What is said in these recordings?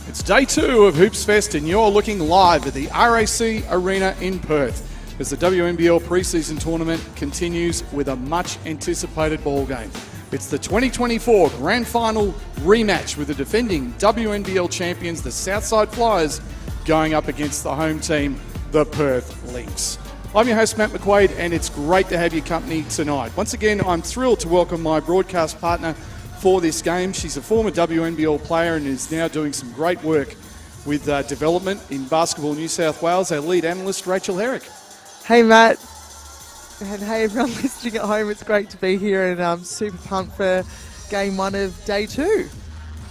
It's day 2 of Hoopsfest and you're looking live at the RAC Arena in Perth as the WNBL Preseason Tournament continues with a much anticipated ball game. It's the 2024 Grand Final rematch with the defending WNBL champions, the Southside Flyers, going up against the home team, the Perth Lynx. I'm your host, Matt McQuaid, and it's great to have your company tonight. Once again, I'm thrilled to welcome my broadcast partner for this game. She's a former WNBL player and is now doing some great work with development in Basketball New South Wales, our lead analyst, Rachel Herrick. Hey, Matt. And hey, everyone listening at home. It's great to be here, and I'm super pumped for game 1 of day 2.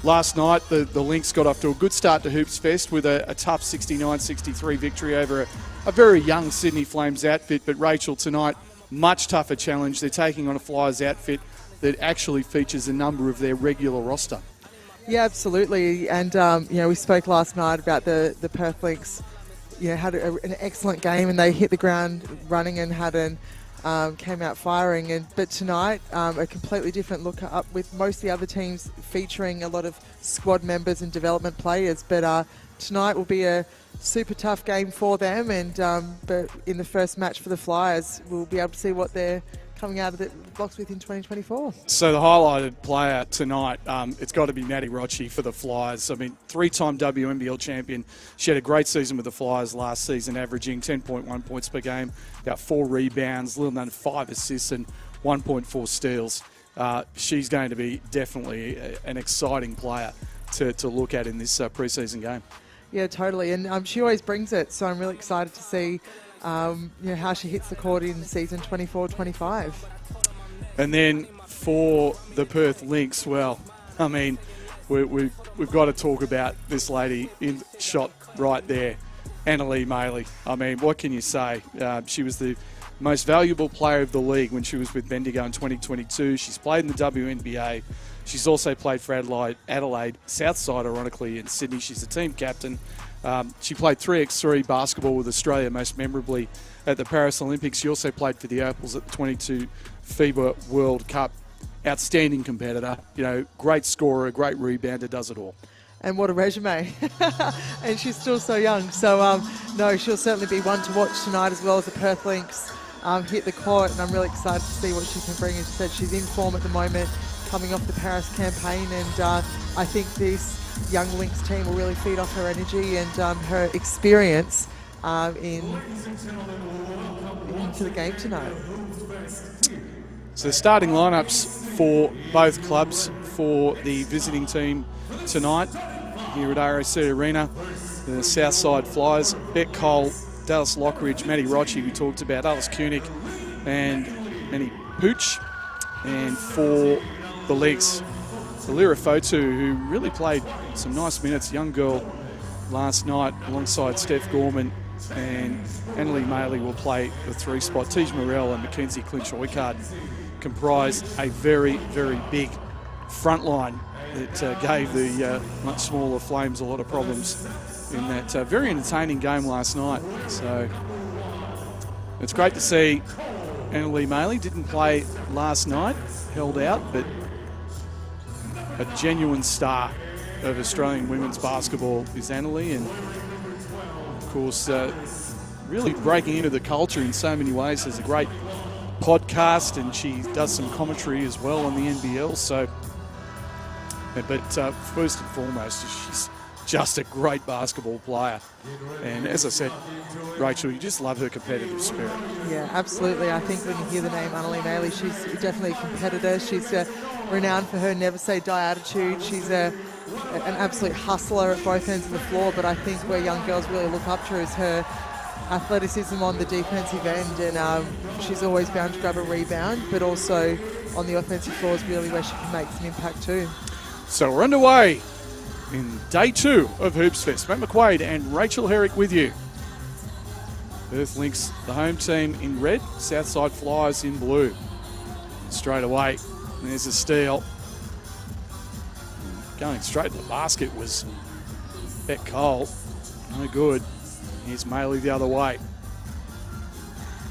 Last night, the Lynx got off to a good start to Hoopsfest with a tough 69-63 victory over a very young Sydney Flames outfit. But Rachel, tonight, much tougher challenge. They're taking on a Flyers outfit that actually features a number of their regular roster. Yeah, absolutely. And, we spoke last night about the Perth Lynx, had an excellent game, and they hit the ground running and came out firing. But tonight, a completely different look up with most of the other teams featuring a lot of squad members and development players. But tonight will be a super tough game for them. And but in the first match for the Flyers, we'll be able to see what they're coming out of the blocks with in 2024. So the highlighted player tonight, it's got to be Maddie Rocci for the Flyers. I mean, 3-time WNBL champion. She had a great season with the Flyers last season, averaging 10.1 points per game, about 4 rebounds, a little under 5 assists and 1.4 steals. She's going to be definitely an exciting player to look at in this preseason game. Yeah, totally. And she always brings it, so I'm really excited to see how she hits the court in season 24-25. And then for the Perth Lynx, well, I mean, we've got to talk about this lady in shot right there, Annalee Maley. I mean, what can you say? She was the most valuable player of the league when she was with Bendigo in 2022. She's played in the WNBA. She's also played for Adelaide, Southside, ironically, in Sydney. She's the team captain. She played 3x3 basketball with Australia, most memorably at the Paris Olympics. She also played for the Opals at the 22 FIBA World Cup. Outstanding competitor, great scorer, great rebounder, does it all. And what a resume. And she's still so young. So, no, she'll certainly be one to watch tonight, as well as the Perth Lynx hit the court. And I'm really excited to see what she can bring. As she said, she's in form at the moment, coming off the Paris campaign. And I think this young Lynx team will really feed off her energy and her experience into the game tonight. So the starting lineups for both clubs for the visiting team tonight here at RAC Arena. The Southside Flyers, Beck Cole, Dallas Lockridge, Maddie Rocci, we talked about, Alice Koenig and Manny Pooch. And for the Lynx, Alira Fotu, who really played some nice minutes, young girl, last night alongside Steph Gorman, and Annalee Maley will play the 3 spot. Tej Morell and Mackenzie Clinch-Oikard comprised a very, very big front line that gave the much smaller Flames a lot of problems in that very entertaining game last night. So it's great to see Annalee Maley. Didn't play last night, held out, but a genuine star of Australian women's basketball is Annalee, and of course really breaking into the culture in so many ways. There's a great podcast and she does some commentary as well on the NBL. So, but first and foremost, she's just a great basketball player. And as I said, Rachel, you just love her competitive spirit. Yeah, absolutely. I think when you hear the name Annalee Maley, she's definitely a competitor. She's renowned for her never say die attitude. She's an absolute hustler at both ends of the floor, but I think where young girls really look up to her is her athleticism on the defensive end, and she's always bound to grab a rebound, but also on the offensive floor is really where she can make some impact too. So we're underway in day 2 of Hoopsfest. Matt McQuaid and Rachel Herrick with you. Perth Lynx, the home team, in red, Southside Flyers in blue. Straight away, there's a steal. Going straight to the basket was Beck Cole. No good. Here's Maley the other way.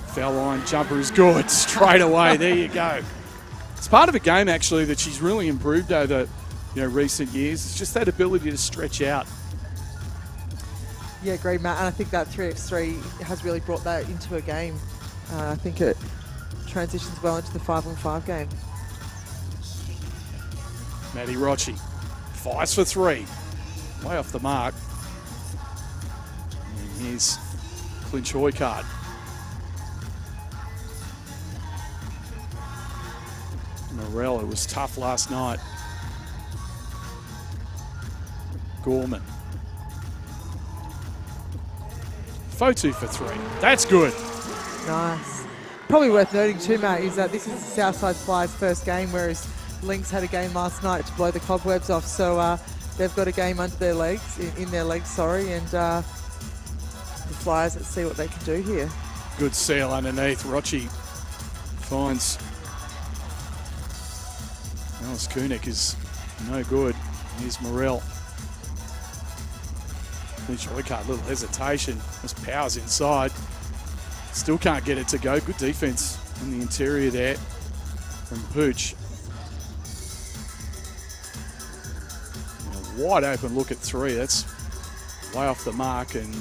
Foul line jumper is good. Straight away, there you go. It's part of a game, actually, that she's really improved over recent years. It's just that ability to stretch out Yeah, agreed, Matt. And I think that 3x3 has really brought that into a game. I think it transitions well into the 5-on-5 game. Maddie Rocci fires for 3. Way off the mark. And here's Clinch Hoycard. Morell, it was tough last night. Gorman. Fotu for 3. That's good. Nice. Probably worth noting too, Matt, is that this is the Southside Flyers' first game, whereas Lynx had a game last night to blow the cobwebs off. So they've got a game under their legs, in their legs, sorry, and the Flyers, let's see what they can do here. Good seal underneath. Rocci finds Alice Kunik is no good. Here's Morell. Lynch Hoycard, little hesitation. Just powers inside. Still can't get it to go. Good defense in the interior there from Pooch. A wide open look at 3. That's way off the mark, and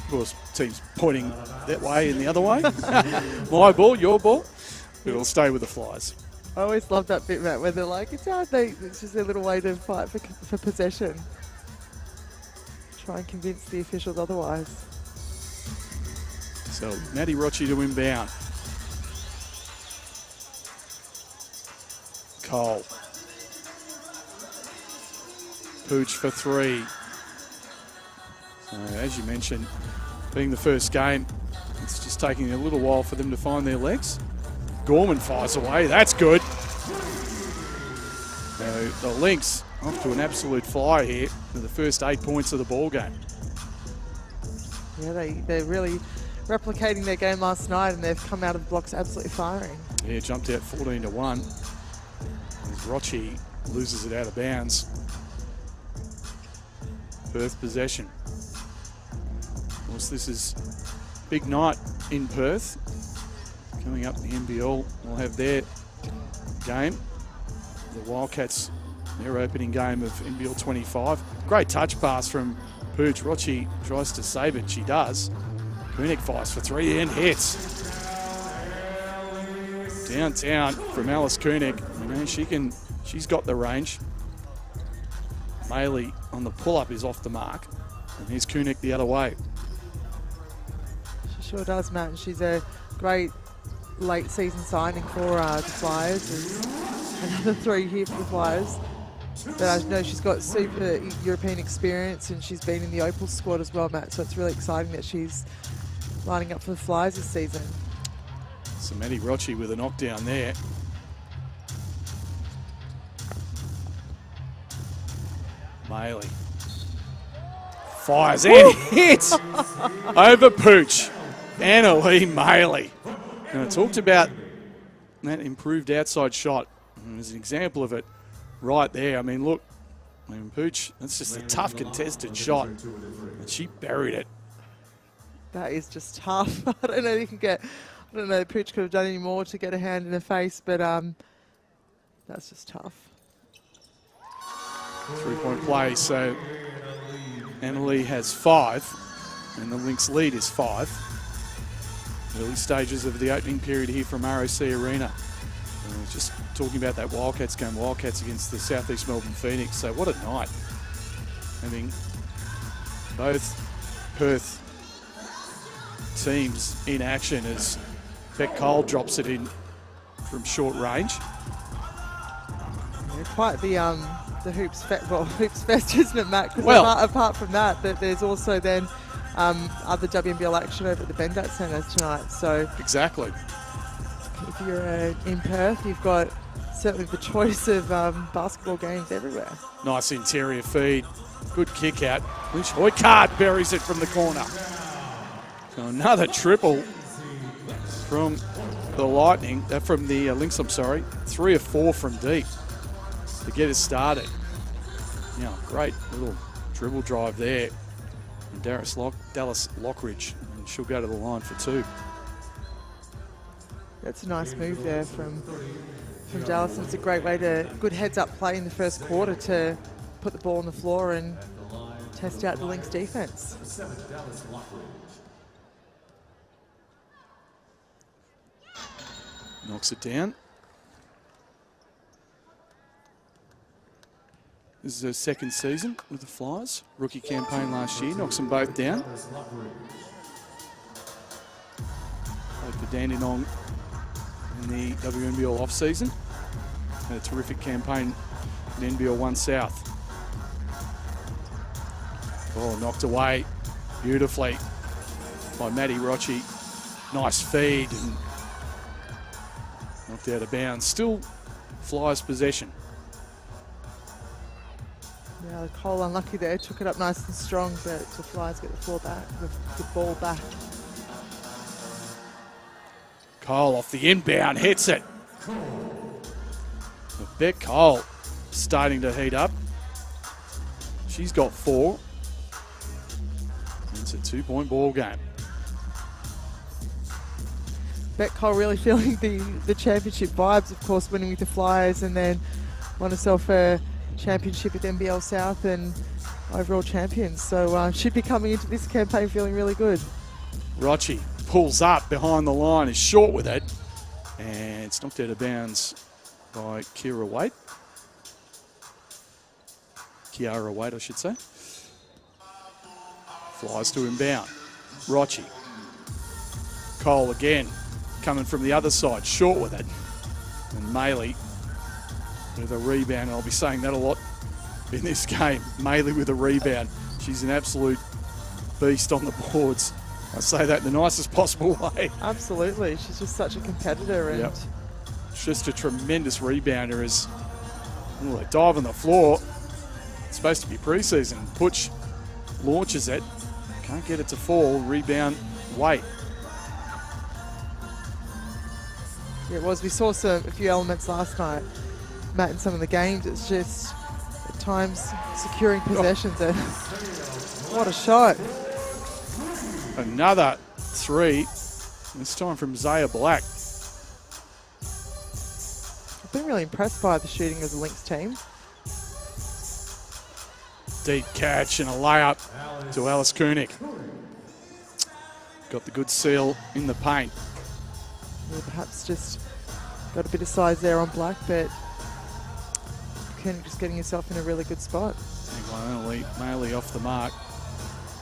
of course team's pointing that way and the other way. My ball, your ball. It'll stay with the Flyers. I always love that bit, Matt, where they're like, it's just their little way to fight for possession. Try and convince the officials otherwise. So Maddie Rocci to inbound. Cole. Pooch for 3. So as you mentioned, being the first game, it's just taking a little while for them to find their legs. Gorman fires away. That's good. The Lynx off to an absolute flyer here for the first 8 points of the ball game. Yeah, they're really replicating their game last night, and they've come out of blocks absolutely firing. Yeah, jumped out 14-1. As Rocci loses it out of bounds. Perth possession. Of course, this is big night in Perth. Coming up, the NBL will have their game. The Wildcats, their opening game of NBL 25. Great touch pass from Pooch. Rocci tries to save it. She does. Kunik fires for 3 and hits. Downtown from Alice Kunik. You know, she's got the range. Maley on the pull-up is off the mark. And here's Kunik the other way. She sure does, Matt. And she's a great late season signing for the Flyers. There's another 3 here for the Flyers. But I know she's got super European experience, and she's been in the Opal squad as well, Matt. So it's really exciting that she's lining up for the Flyers this season. So Maddie Rocci with a knockdown there. Maley fires and hits over Pooch. Annalee Maley. Now, I talked about that improved outside shot. And there's an example of it right there. I mean, look, Pooch, that's just a tough contested shot. And she buried it. That is just tough. I don't know if you can get, I don't know if Pooch could have done any more to get a hand in her face, but that's just tough. 3-point play, so Annalee has 5, and the Lynx lead is 5. Early stages of the opening period here from RAC Arena. Just talking about that Wildcats game, Wildcats against the Southeast Melbourne Phoenix. So what a night. Having both Perth teams in action as Beck Cole drops it in from short range. Yeah, quite the Hoopsfest, isn't it, Matt? Because well, apart from that, there's also then other WNBL action over at the Bendat Centre tonight. So exactly. If you're in Perth, you've got certainly the choice of basketball games everywhere. Nice interior feed. Good kick out. Lynch Hoycard buries it from the corner. So another triple from the Lightning, from the Lynx, I'm sorry. 3 of 4 from deep to get us started. Now, great little dribble drive there. And Dallas Lockridge, and she'll go to the line for 2. That's a nice move there from Dallas. It's a great way to, good heads-up play in the first quarter to put the ball on the floor and test out the Lynx defense. Knocks it down. This is her second season with the Flyers. Rookie campaign last year, knocks them both down. Played for Dandenong in the WNBL off-season. Had a terrific campaign in NBL 1 South. Oh, knocked away beautifully by Maddie Rochi. Nice feed and knocked out of bounds. Still Flyers possession. Yeah, Cole unlucky there, took it up nice and strong, but the Flyers get the floor back, the ball back. Cole off the inbound, hits it. But Beck Cole starting to heat up. She's got 4. It's a 2-point ball game. Beck Cole really feeling the championship vibes, of course, winning with the Flyers, and then won herself a championship with NBL South and overall champions. So she'd be coming into this campaign feeling really good. Rochi pulls up behind the line, is short with it, and it's knocked out of bounds by Kiara Wade, I should say. Flies to inbound. Rochi. Cole again, coming from the other side, short with it. And Maley with a rebound. I'll be saying that a lot in this game. Maley with a rebound. She's an absolute beast on the boards. I say that in the nicest possible way. Absolutely. She's just such a competitor. And yep. She's just a tremendous rebounder as they dive on the floor. It's supposed to be preseason. Butch launches it. Can't get it to fall. Rebound, Wait. Yeah, it was. We saw a few elements last night, Matt, in some of the games. It's just at times securing possessions. And what a shot. Another 3, this time from Zaya Black. I've been really impressed by the shooting of the Lynx team. Deep catch and a layup to Alice Koenig. Got the good seal in the paint. Yeah, perhaps just got a bit of size there on Black, but just getting yourself in a really good spot. Maley off the mark.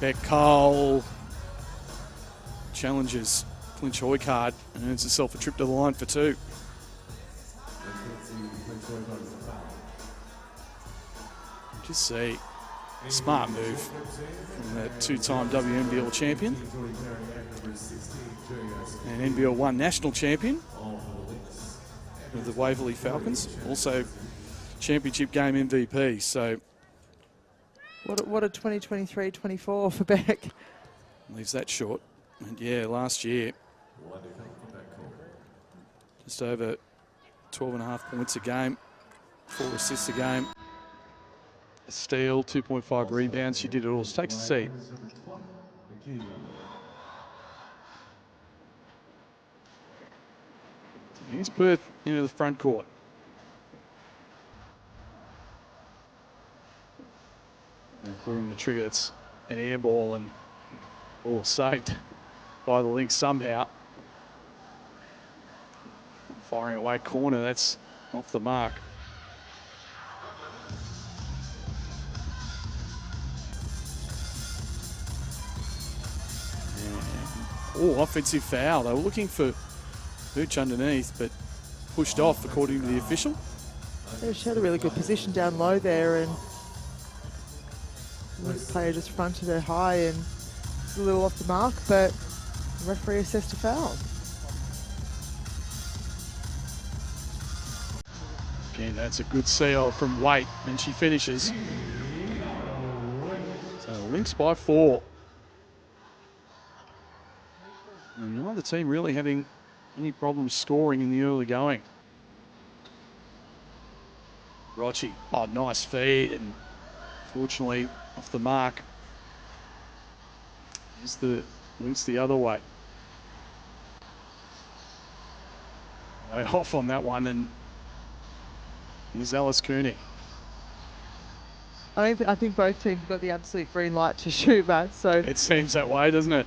Beck Cole challenges Clinch Hoycard and earns herself a trip to the line for 2. Just see, smart move from the 2-time WNBL champion and NBL 1 national champion with the Waverley Falcons. Also championship game MVP. So what a 2023-24 for Beck. Leaves that short. And yeah, last year, just over 12.5 points a game, 4 assists a game, a steal, 2.5 rebounds. She did it all. So takes a seat. Here's Perth into the front court. Including the trigger. It's an air ball and all saved by the Lynx somehow. Firing away corner, that's off the mark. Oh, offensive foul. They were looking for Hooch underneath, but pushed off according to the official. Yeah, she had a really good position down low there, and the player just fronted her high and a little off the mark, but the referee assessed a foul. Again, that's a good seal from Waite, and she finishes. So Lynx by 4. And neither team really having any problems scoring in the early going. Rochi, oh, nice feed, and fortunately off the mark. Here's the Lynx the other way. Way off on that one, and here's Alice Koenig. I think both teams got the absolute green light to shoot, Matt. So It seems that way, doesn't it?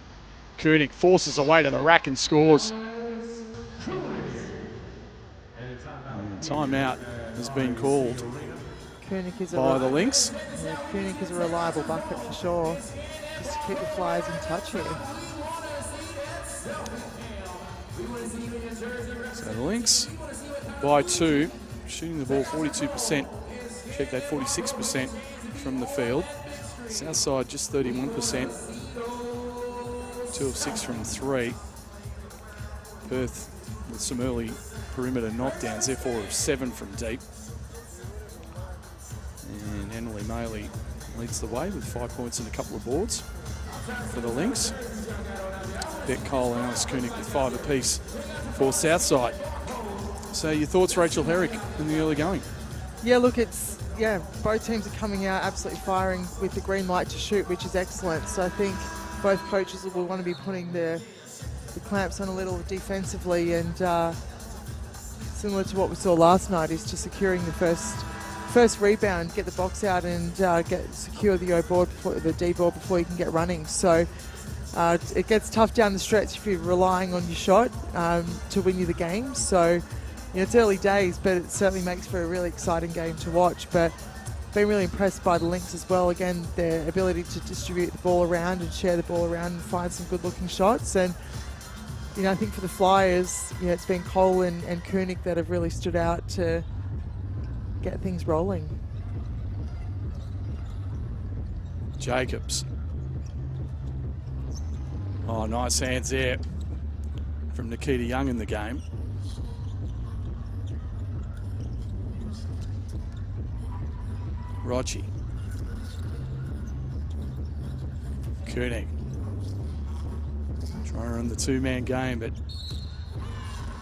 Koenig forces away to the rack and scores. And timeout has been called Koenig is by the Lynx. Yeah, Koenig is a reliable bucket for sure. Just to keep the Flyers in touch here. So the Lynx by 2, shooting the ball 42%. Check that, 46% from the field. Southside just 31%. 2 of 6 from 3. Perth with some early perimeter knockdowns. They're 4 of 7 from deep. And Emily Maley leads the way with 5 points and a couple of boards for the Lynx. Beck Cole and Alice Koenig with 5 apiece for Southside. So your thoughts, Rachel Herrick, in the early going? Yeah, look, both teams are coming out absolutely firing with the green light to shoot, which is excellent. So I think both coaches will want to be putting the clamps on a little defensively, and similar to what we saw last night, is just securing the first rebound, get the box out, and secure the D board before you can get running. So it gets tough down the stretch if you're relying on your shot to win you the game. So it's early days, but it certainly makes for a really exciting game to watch. But been really impressed by the Lynx as well. Again, their ability to distribute the ball around and share the ball around and find some good-looking shots. And I think for the Flyers, it's been Cole and Koenig that have really stood out to get things rolling. Jacobs. Oh, nice hands there from Nikita Young in the game. Rochi. Koenig. Trying to run the two-man game, but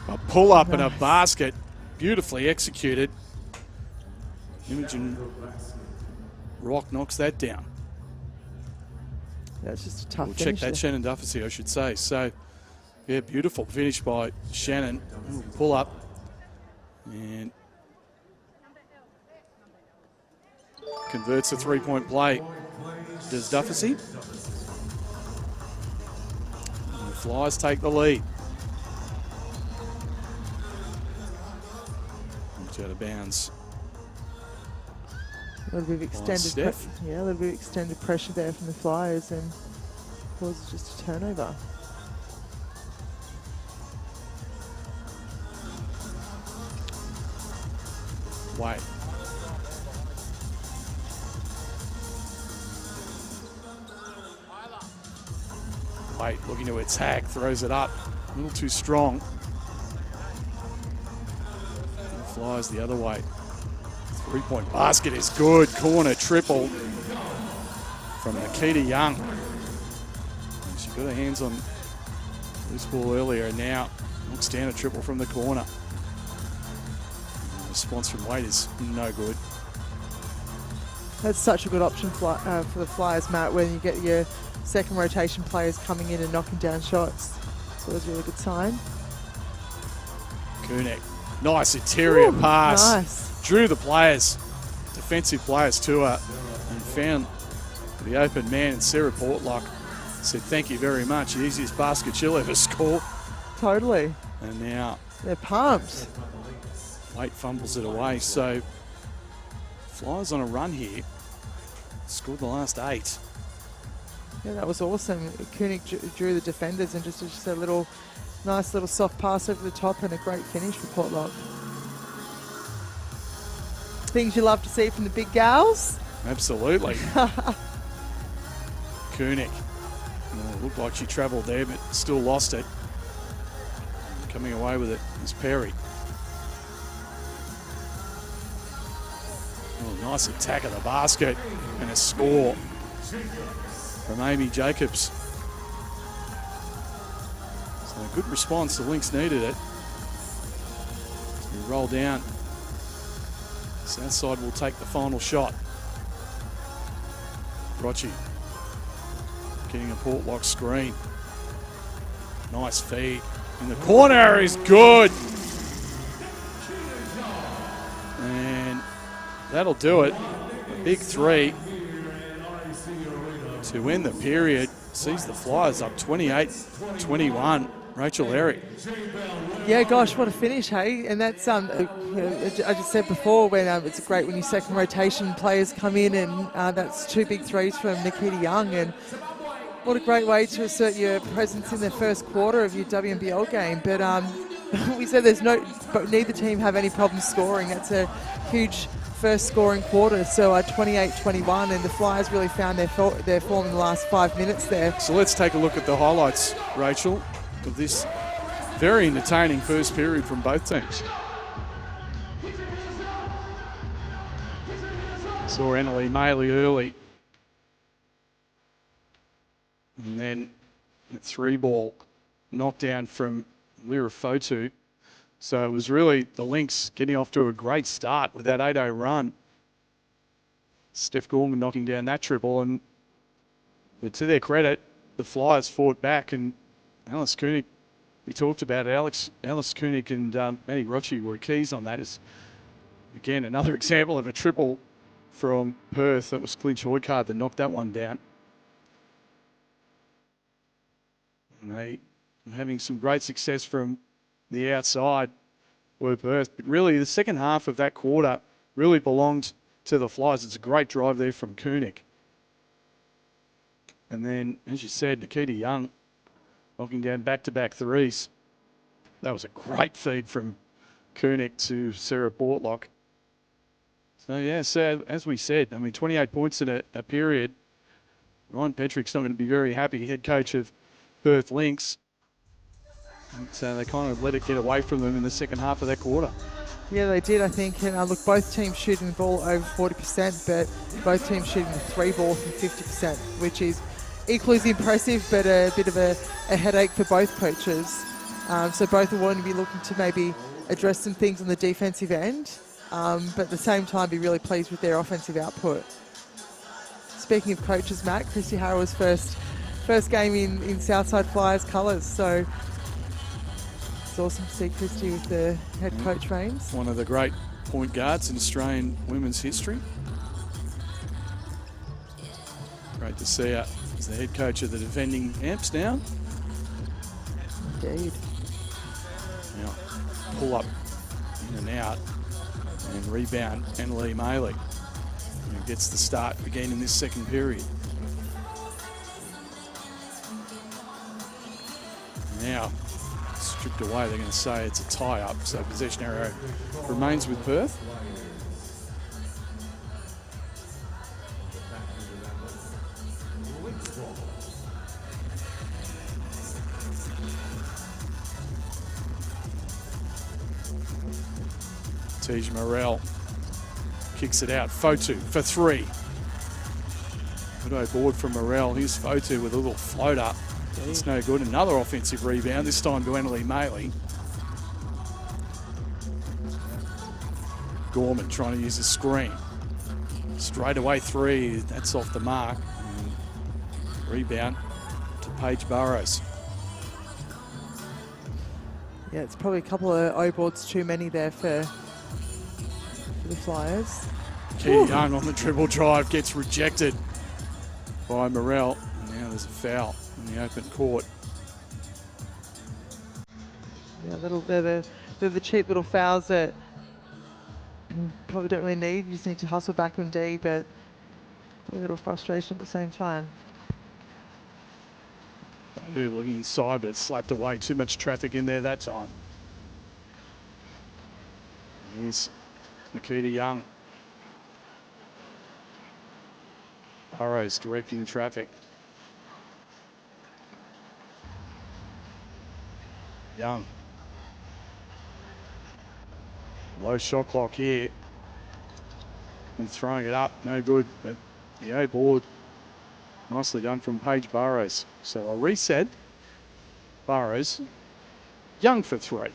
a pull-up and a basket. Beautifully executed. Imogen Rock knocks that down. That's just a tough We'll finish check that there. Shannon Duffy, I should say. So, yeah, beautiful finish by Shannon. Pull up. And converts a three-point play. Does Duffy? And the Flyers take the lead. It's out of bounds. A little bit of extended, a little bit of extended pressure there from the Flyers, and causes just a turnover. Wait. Wait, looking to attack, throws it up. A little too strong. And flies the other way. Three-point basket is good. Corner triple from Nikita Young. And she got her hands on this ball earlier, and now knocks down a triple from the corner. And the response from Wade is no good. That's such a good option for the Flyers, Matt, when you get your second rotation players coming in and knocking down shots. So that's a really good sign. Koenig, nice interior pass. Nice. Drew the players, defensive players to her, and found the open man. And Sarah Portlock said, "Thank you very much. The easiest basket she'll ever score." Totally. And now they're pumped. Waite fumbles it away. So Flyers on a run here. Scored the last 8. Yeah, that was awesome. Koenig drew the defenders and just a nice little soft pass over the top and a great finish for Portlock. Things you love to see from the big gals. Absolutely. Koenig. Oh, looked like she travelled there, but still lost it. Coming away with it is Perry. Oh, nice attack of the basket and a score from Amy Jacobs. So a good response. The Lynx needed it. We roll down. Southside will take the final shot. Rochi getting a Portlock screen. Nice feed. In the corner is good. And that'll do it. big three to end the period. Sees the Flyers up 28-21. Rachel Eric. Yeah, gosh, what a finish, hey? And that's, I just said before, when it's great when your second rotation players come in, and that's 2 big threes from Nikita Young. And what a great way to assert your presence in the first quarter of your WNBL game. But we said neither team have any problems scoring. That's a huge first scoring quarter. So 28-21, and the Flyers really found their form in the last 5 minutes there. So let's take a look at the highlights, Rachel, of this very entertaining first period from both teams. Saw Emily Maley early. And then a 3-ball knockdown from Lyra Fotu. So it was really the Lynx getting off to a great start with that 8-0 run. Steph Gorman knocking down that triple. But to their credit, the Flyers fought back, and Alice Koenig, we talked about it. Alice Koenig and Manny Rocci were keys on that. Is again another example of a triple from Perth. That was Clinch Hoycard that knocked that one down. And they were having some great success from the outside, were Perth. But really, the second half of that quarter really belonged to the Flyers. It's a great drive there from Koenig. And then, as you said, Nikita Young knocking down back-to-back threes. That was a great feed from Koenig to Sarah Bortlock. So, yeah, so as we said, 28 points in a period. Ryan Petrick's not going to be very happy, head coach of Perth Lynx. And so they kind of let it get away from them in the second half of that quarter. Yeah, they did, I think. And look, both teams shooting the ball over 40%, but both teams shooting the 3-ball from 50%, which is equally as impressive, but a bit of a headache for both coaches. So both are going to be looking to maybe address some things on the defensive end, but at the same time be really pleased with their offensive output. Speaking of coaches, Matt, Christy Harrow's first game in Southside Flyers colours, so it's awesome to see Christy with the head coach reins. One of the great point guards in Australian women's history. Great to see her as the head coach of the defending Amps now. Indeed. Now, pull up in and out and rebound Annalie Maley, who gets the start again in this second period. Now, stripped away, they're going to say it's a tie-up, so possession arrow remains with Perth. Tej Morel kicks it out. Fotu for 3. Good board from Morel. Here's Fotu with a little floater. It's no good. Another offensive rebound, this time to Annalie Maley. Gorman trying to use a screen. Straight away 3. That's off the mark. And rebound to Paige Burrows. Yeah, it's probably a couple of O-boards too many there for the Flyers. Keith Young on the dribble drive gets rejected by Morel. And now there's a foul in the open court. Yeah, they're the cheap little fouls that you probably don't really need. You just need to hustle back on D, but a little frustration at the same time. Looking inside, but it's slapped away. Too much traffic in there that time. Here's Nikita Young. Burrows directing the traffic. Young. Low shot clock here. And throwing it up, no good. But the A board, nicely done from Paige Burrows. So a reset. Burrows. Young for 3.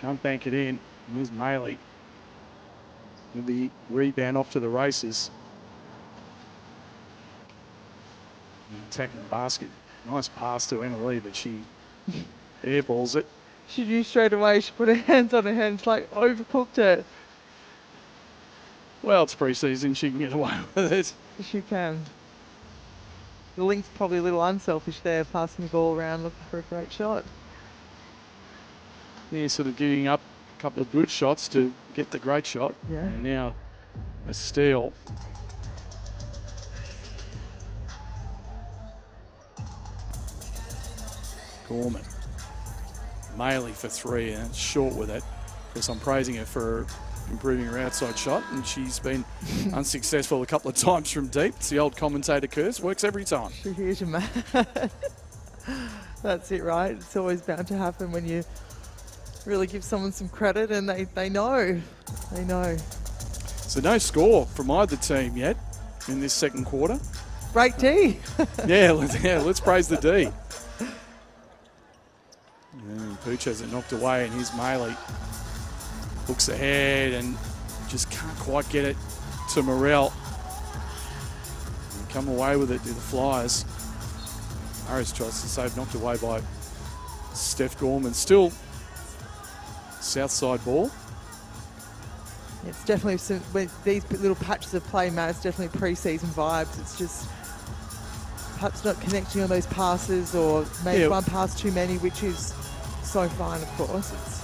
Can't bank it in. Here's Maley. With the rebound off to the races. Attacking the basket. Nice pass to Emily, but she airballs it. She knew straight away. She put her hands on her head. It's like overcooked it. Well, it's pre-season. She can get away with it. She can. The Lynx probably a little unselfish there, passing the ball around looking for a great shot. Yeah, sort of giving up a couple of good shots to get the great shot. Yeah. And now a steal. Gorman. Maley for three, and it's short with it. Of course, I'm praising her for improving her outside shot, and she's been unsuccessful a couple of times from deep. It's the old commentator curse, works every time. She hears you, man. That's it, right? It's always bound to happen when you really give someone some credit and they know. They know. So no score from either team yet in this second quarter. Great D. Yeah, let's praise the D. And Pooch has it knocked away, and here's Maley. Looks ahead and just can't quite get it to Morrell. And come away with it to the Flyers. Harris tries to save, knocked away by Steph Gorman. Still Southside ball. It's definitely with these little patches of play, Matt. It's definitely pre-season vibes. It's just perhaps not connecting on those passes, or maybe one pass too many, which is so fine, of course. It's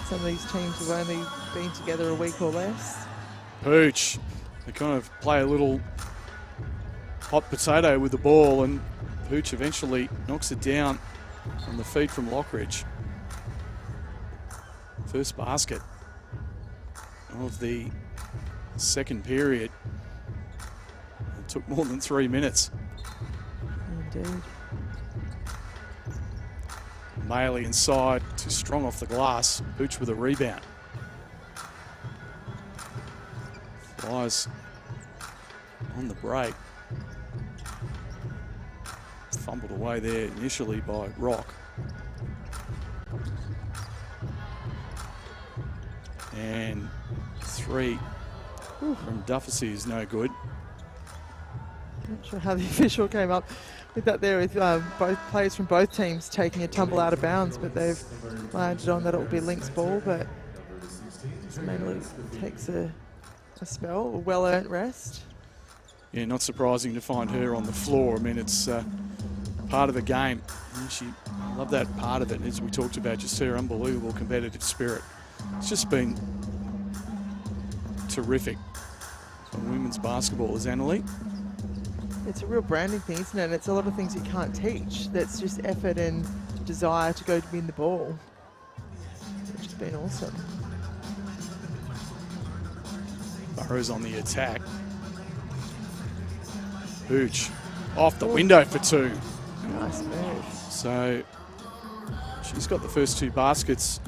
some of these teams have only been together a week or less. Pooch, they kind of play a little hot potato with the ball, and Pooch eventually knocks it down on the feed from Lockridge. First basket of the second period. It took more than 3 minutes. Indeed. Maley inside, too strong off the glass. Pooch with a rebound. Flies on the break. Fumbled away there initially by Rock. And three from Dufficy is no good. Not sure how the official came up with that there, with both players from both teams taking a tumble out of bounds, but they've landed on that it will be Lynx ball, but mainly takes a spell, a well-earned rest. Yeah, not surprising to find her on the floor. I mean, it's part of the game. I love that part of it, as we talked about, just her unbelievable competitive spirit. It's just been terrific for women's basketball, as Annalie. It's a real branding thing, isn't it? And it's a lot of things you can't teach. That's just effort and desire to go to win the ball. It's just been awesome. Burrows on the attack. Pooch off the window for two. Nice move. So she's got the first two baskets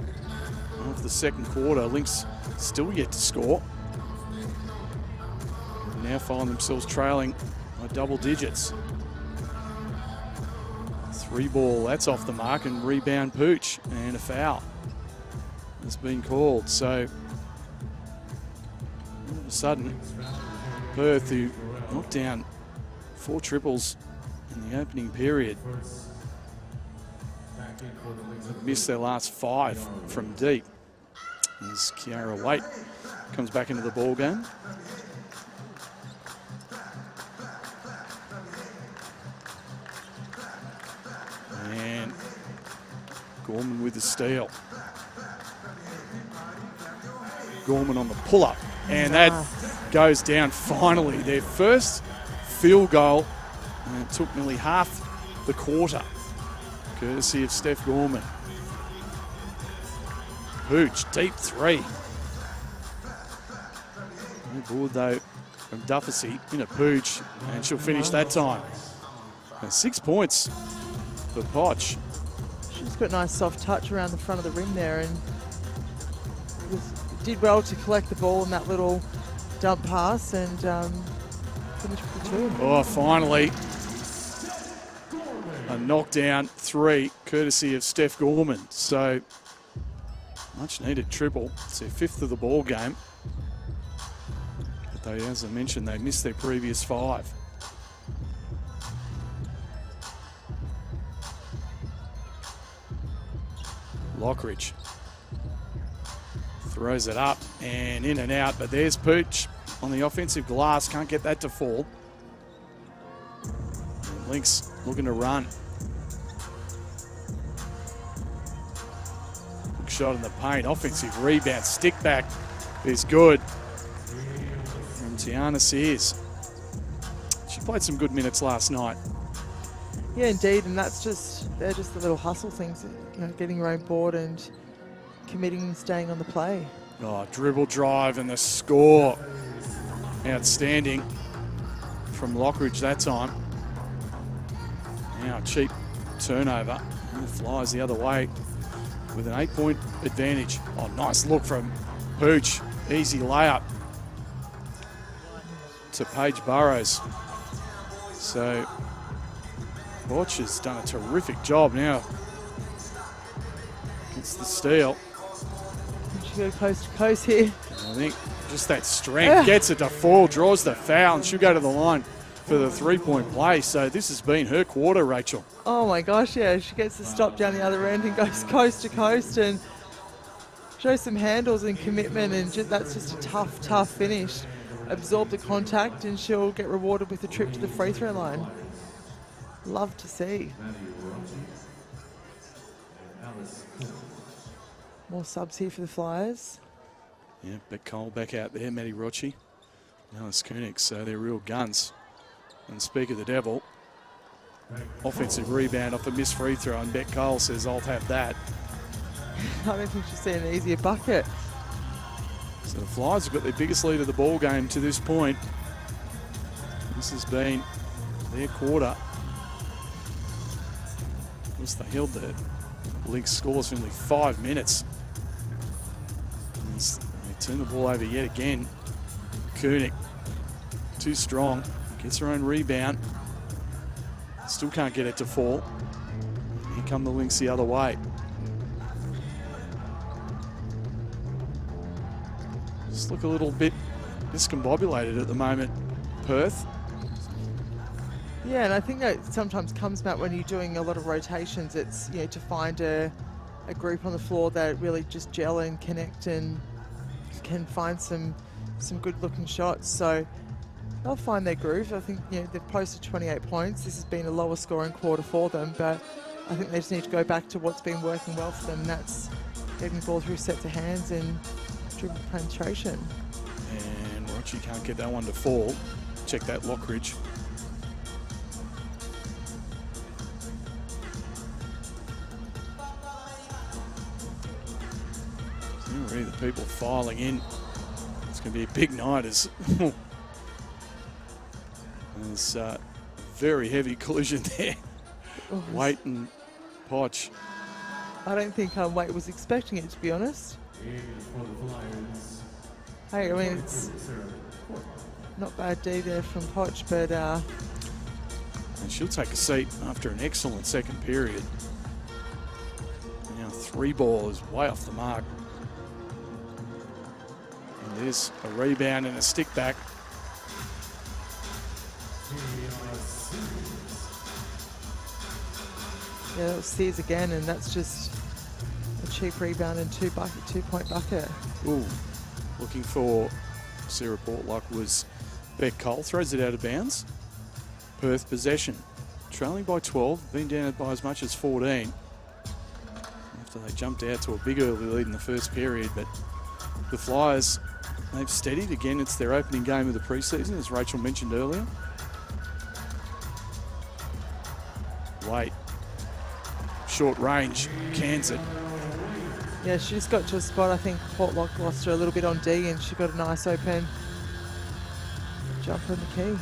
of the second quarter. Lynx still yet to score. They now find themselves trailing by double digits. 3 ball, that's off the mark, and rebound Pooch, and a foul has been called. So all of a sudden, Perth, who knocked down 4 triples in the opening period, missed their last 5 from deep. As Kiara Waite comes back into the ball game. And Gorman with the steal. Gorman on the pull-up. And that goes down finally. Their first field goal. And it took nearly half the quarter, courtesy of Steph Gorman. Pooch, deep 3. No board though from Dufficy into Pooch, and she'll finish that time. And 6 points for Poch. She's got a nice soft touch around the front of the rim there, and did well to collect the ball in that little dump pass and finish with the 2. Oh, finally. A knockdown 3, courtesy of Steph Gorman. So, much needed triple. It's their 5th of the ball game. But they, as I mentioned, they missed their previous 5. Lockridge throws it up and in and out, but there's Pooch on the offensive glass. Can't get that to fall. Lynx looking to run. Good shot in the paint. Offensive rebound. Stick back is good. From Tiana Sears. She played some good minutes last night. Yeah, indeed, and they're just the little hustle things, you know, getting your own board and committing and staying on the play. Oh, dribble drive and the score. Outstanding from Lockridge that time. Now cheap turnover. And it flies the other way with an 8-point advantage. Oh, nice look from Pooch. Easy layup to Paige Burrows. So Botch has done a terrific job now. Gets the steal. She go coast to coast here. I think just that strength gets it to fall, draws the foul, and she'll go to the line for the 3-point play. So this has been her quarter, Rachel. Oh my gosh, yeah. She gets the stop down the other end and goes coast to coast and shows some handles and commitment, and that's just a tough finish. Absorb the contact and she'll get rewarded with a trip to the free throw line. Love to see. More subs here for the Flyers. Yeah, Beck Cole back out there, Maddie Rochi, Alice Koenig, so they're real guns. And speak of the devil, offensive rebound off a missed free throw, and Beck Cole says, I'll have that. I don't think she's seen an easier bucket. So the Flyers have got their biggest lead of the ball game to this point. This has been their quarter. Of course, they held the Lynx scores for only 5 minutes. And they turn the ball over yet again. Koenig, too strong, gets her own rebound. Still can't get it to fall. Here come the Lynx the other way. Just look a little bit discombobulated at the moment, Perth. Yeah, and I think that sometimes comes about when you're doing a lot of rotations. It's, you know, to find a group on the floor that really just gel and connect and can find some good-looking shots. So they'll find their groove. I think, you know, they've posted 28 points. This has been a lower scoring quarter for them, but I think they just need to go back to what's been working well for them, and that's getting the ball through sets of hands and dribble penetration. And Rochi can't get that one to fall. Check that, Lockridge. Already the people filing in. It's going to be a big night as there's a very heavy collision there. Waite and Potch. I don't think Waite was expecting it, to be honest. Hey, I mean, it's not bad D there from Potch, but... And she'll take a seat after an excellent second period. Now 3 ball is way off the mark. And there's a rebound and a stick back. Yeah, that was Sears again, and that's just a cheap rebound and 2-point bucket. Ooh, looking for Sarah Portlock was Beck Cole, throws it out of bounds. Perth possession, trailing by 12, been down by as much as 14. After they jumped out to a big early lead in the first period, but the Flyers, they've steadied. Again, it's their opening game of the preseason, as Rachel mentioned earlier. Waite, short range, cans it. Yeah, she just got to a spot. I think Portlock lost her a little bit on D, and she got a nice open jumper in the key.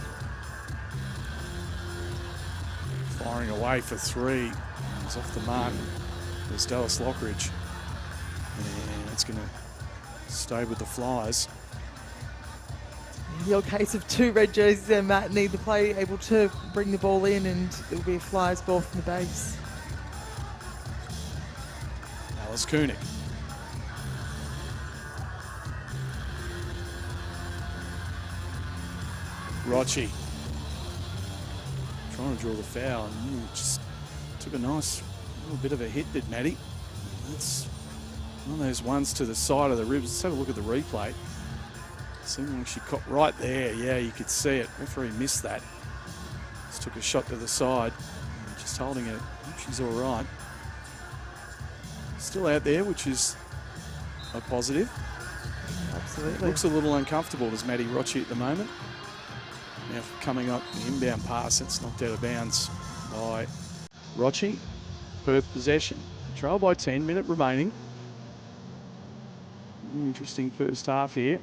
Firing away for 3. It's off the mark. There's Dallas Lockridge. And it's going to stay with the Flyers. In the old case of 2 red jerseys there, Matt, need the play able to bring the ball in, and it'll be a Flyers ball from the base. Alice Koenig. Rochi. Trying to draw the foul, and just took a nice little bit of a hit, did Maddie. That's one of those ones to the side of the ribs. Let's have a look at the replay. Seemed like she caught right there. Yeah, you could see it. Referee missed that. Just took a shot to the side. Just holding it. She's all right. Still out there, which is a positive. Absolutely. Looks a little uncomfortable, does Maddie Rochi at the moment. Now coming up, the inbound pass, it's knocked out of bounds by Rochi. Perth possession. Trail by 10, minute remaining. Interesting first half here.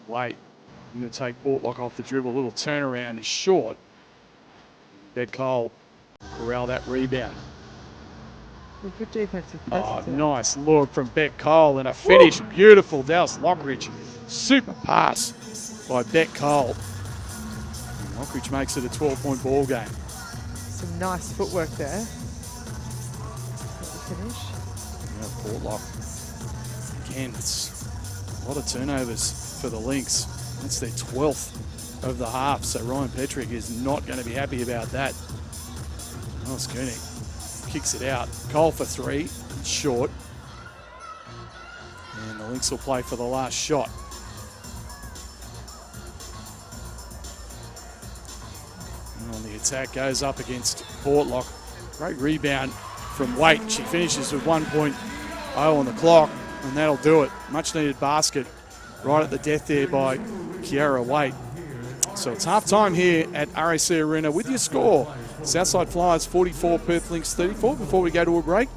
Wait, I'm going to take Portlock off the dribble. A little turnaround is short. Bet Cole corral that rebound. Good defensive Oh, presence. nice look from Bet Cole and a finish. Beautiful, Dallas Lockridge. Super pass by Bet Cole. Lockridge makes it a 12-point ball game. Some nice footwork there. Finish. Yeah, Portlock. Again, it's a lot of turnovers for the Lynx. That's their 12th of the half, so Ryan Petrick is not going to be happy about that. Alice Koenig kicks it out. Cole for three, it's short. And the Lynx will play for the last shot. And on the attack goes up against Portlock. Great rebound from Waite. She finishes with 1.0 on the clock, and that'll do it. Much needed basket right at the death there by Kiara Waite. So it's half time here at RAC Arena with your score. Southside Flyers 44, Perth Lynx 34. Before we go to a break,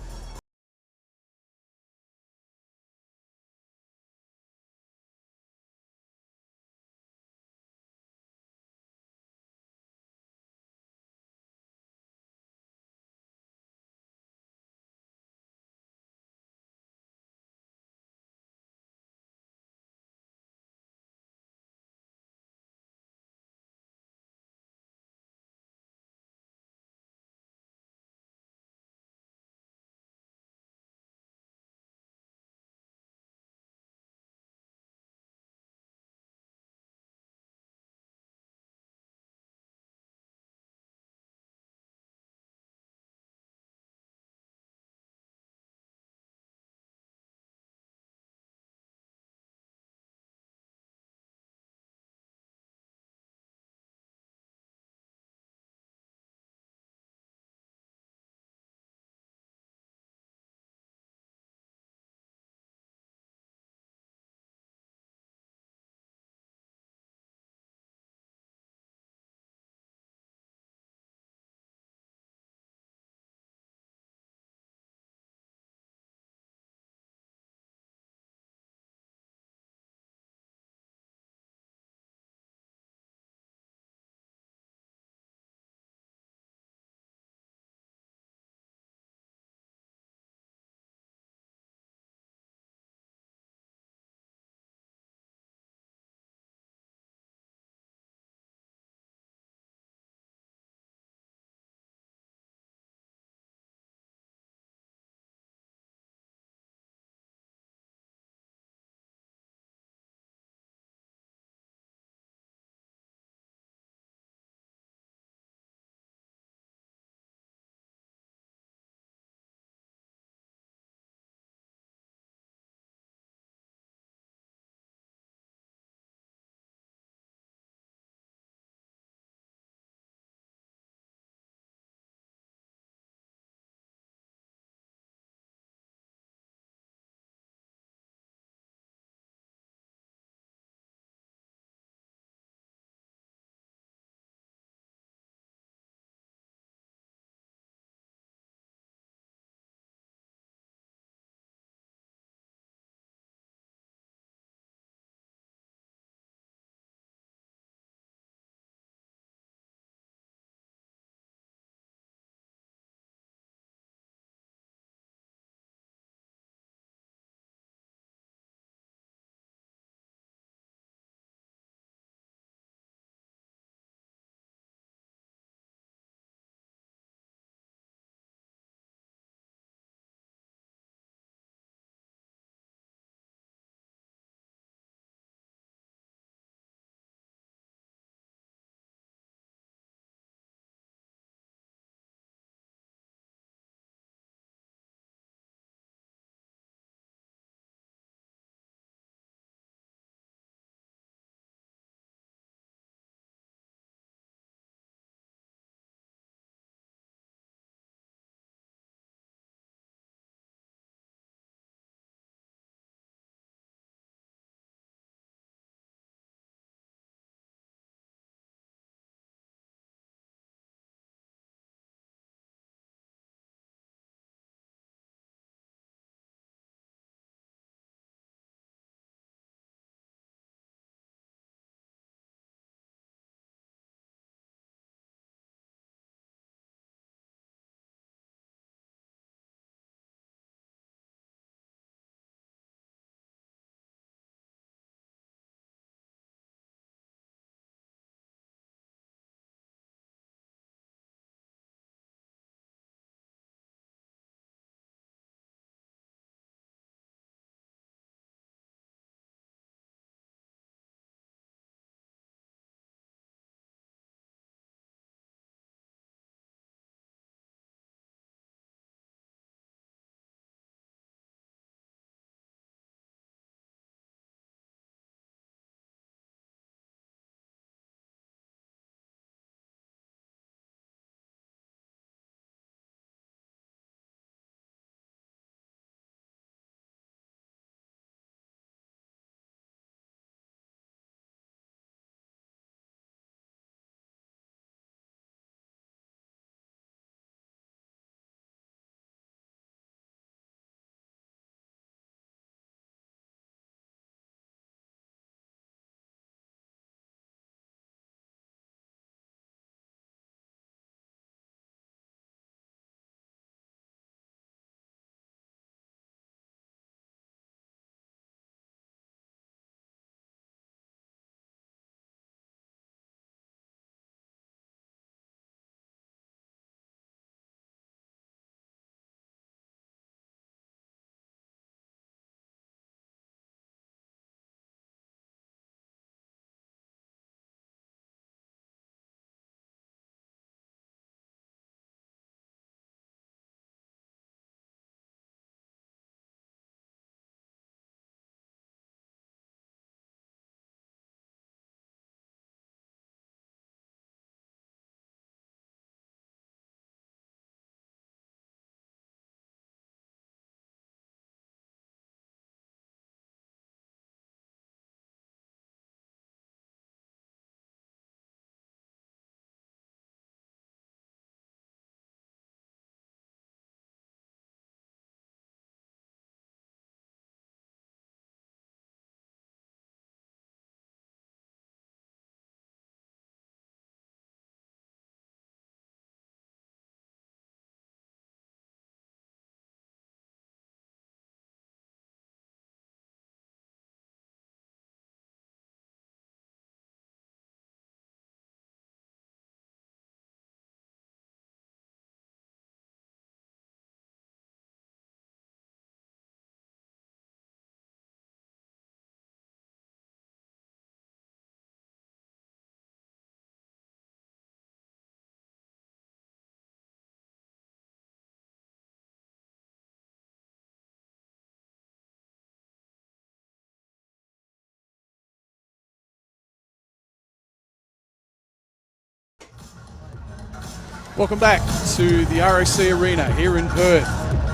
Welcome back to the RAC Arena here in Perth,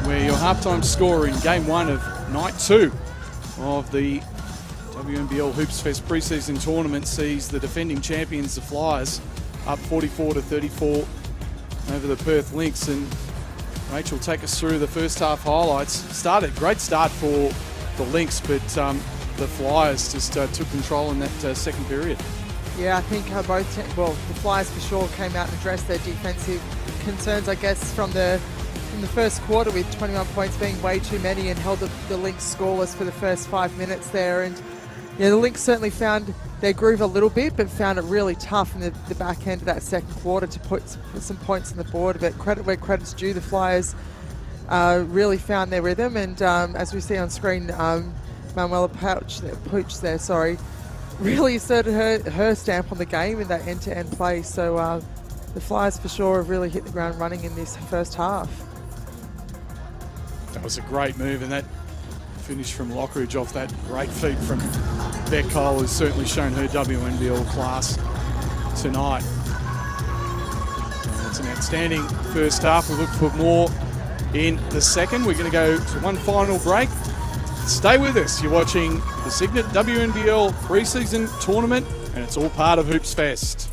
where your halftime score in Game 1 of Night 2 of the WNBL Hoopsfest Preseason Tournament sees the defending champions, the Flyers, up 44-34 over the Perth Lynx. And Rachel, take us through the first half highlights. Great start for the Lynx, but the Flyers just took control in that second period. Yeah, I think the Flyers for sure came out and addressed their defensive concerns, I guess, from the first quarter, with 21 points being way too many, and held the Lynx scoreless for the first 5 minutes there. And yeah, the Lynx certainly found their groove a little bit, but found it really tough in the back end of that second quarter to put some points on the board. But credit where credit's due, the Flyers really found their rhythm, and as we see on screen, Manuela Pooch there, really asserted her stamp on the game in that end-to-end play. So the Flyers for sure have really hit the ground running in this first half. That was a great move, and that finish from Lockridge off that great feed from Beck Cole has certainly shown her WNBL class tonight. It's an outstanding first half. We look for more in the second. We're going to go to one final break. Stay with us. You're watching the Signet WNBL Preseason Tournament, and it's all part of Hoopsfest.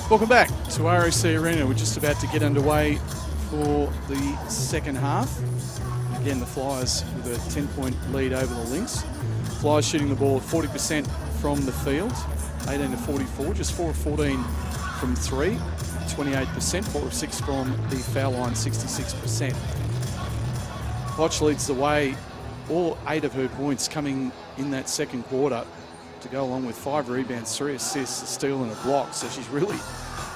Welcome back to RAC Arena. We're just about to get underway for the second half. Again, the Flyers with a 10-point lead over the Lynx. Flyers shooting the ball at 40% from the field, 18-44, just 4 of 14 from 3, 28%, 4 of 6 from the foul line, 66%. Potch leads the way, all 8 of her points coming in that second quarter, to go along with 5 rebounds, 3 assists, a steal and a block. So she's really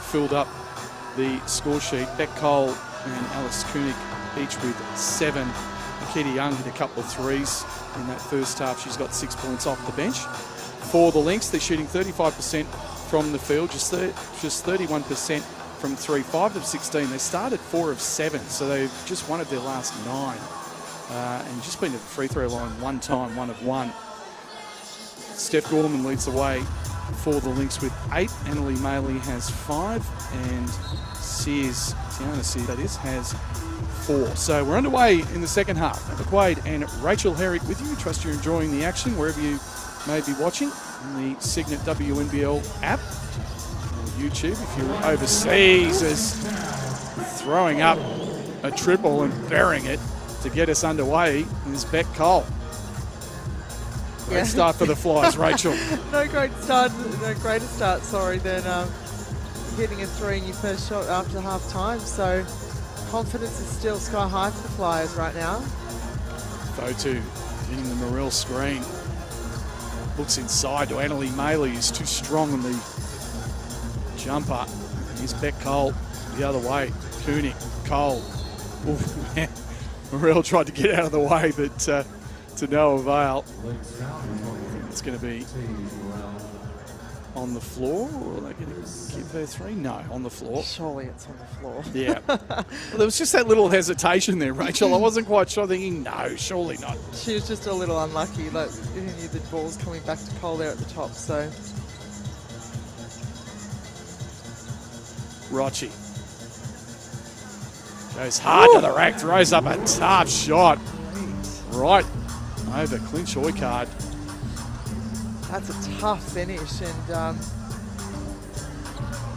filled up the score sheet. Beck Cole and Alice Koenig each with 7. Nikita Young hit a couple of threes in that first half. She's got 6 points off the bench. For the Lynx, they're shooting 35% from the field, just 31% from 3, 5 of 16. They started 4 of 7, so they've just won of their last 9. And just been to the free throw line one time, 1 of 1. Steph Gorman leads the way for the Lynx with 8. Annalie Maley has 5, and Tiana Sears, that is, has 4. So we're underway in the second half. McQuaid and Rachel Herrick with you. Trust you're enjoying the action wherever you may be watching on the Signet WNBL app or YouTube. If you're overseas, is throwing up a triple and burying it to get us underway is Beck Cole. Great start for the Flyers, Rachel. No greater start, than hitting a 3 in your first shot after half time. So confidence is still sky high for the Flyers right now. Fotu getting the Morel screen. Looks inside to Annalie Maley, who's too strong on the jumper. Here's Beck Cole the other way. Koenig, Cole. Oof, man. Morel tried to get out of the way, but to no avail. It's going to be on the floor, or are they going to give her 3? No, on the floor. Surely it's on the floor. Yeah. Well, there was just that little hesitation there, Rachel. I wasn't quite sure, thinking, no, surely not. She was just a little unlucky. Like, you knew the ball's coming back to Cole there at the top, so. Rochi goes hard to the rack, throws up a tough shot. Right over Clinch Oikard. That's a tough finish, and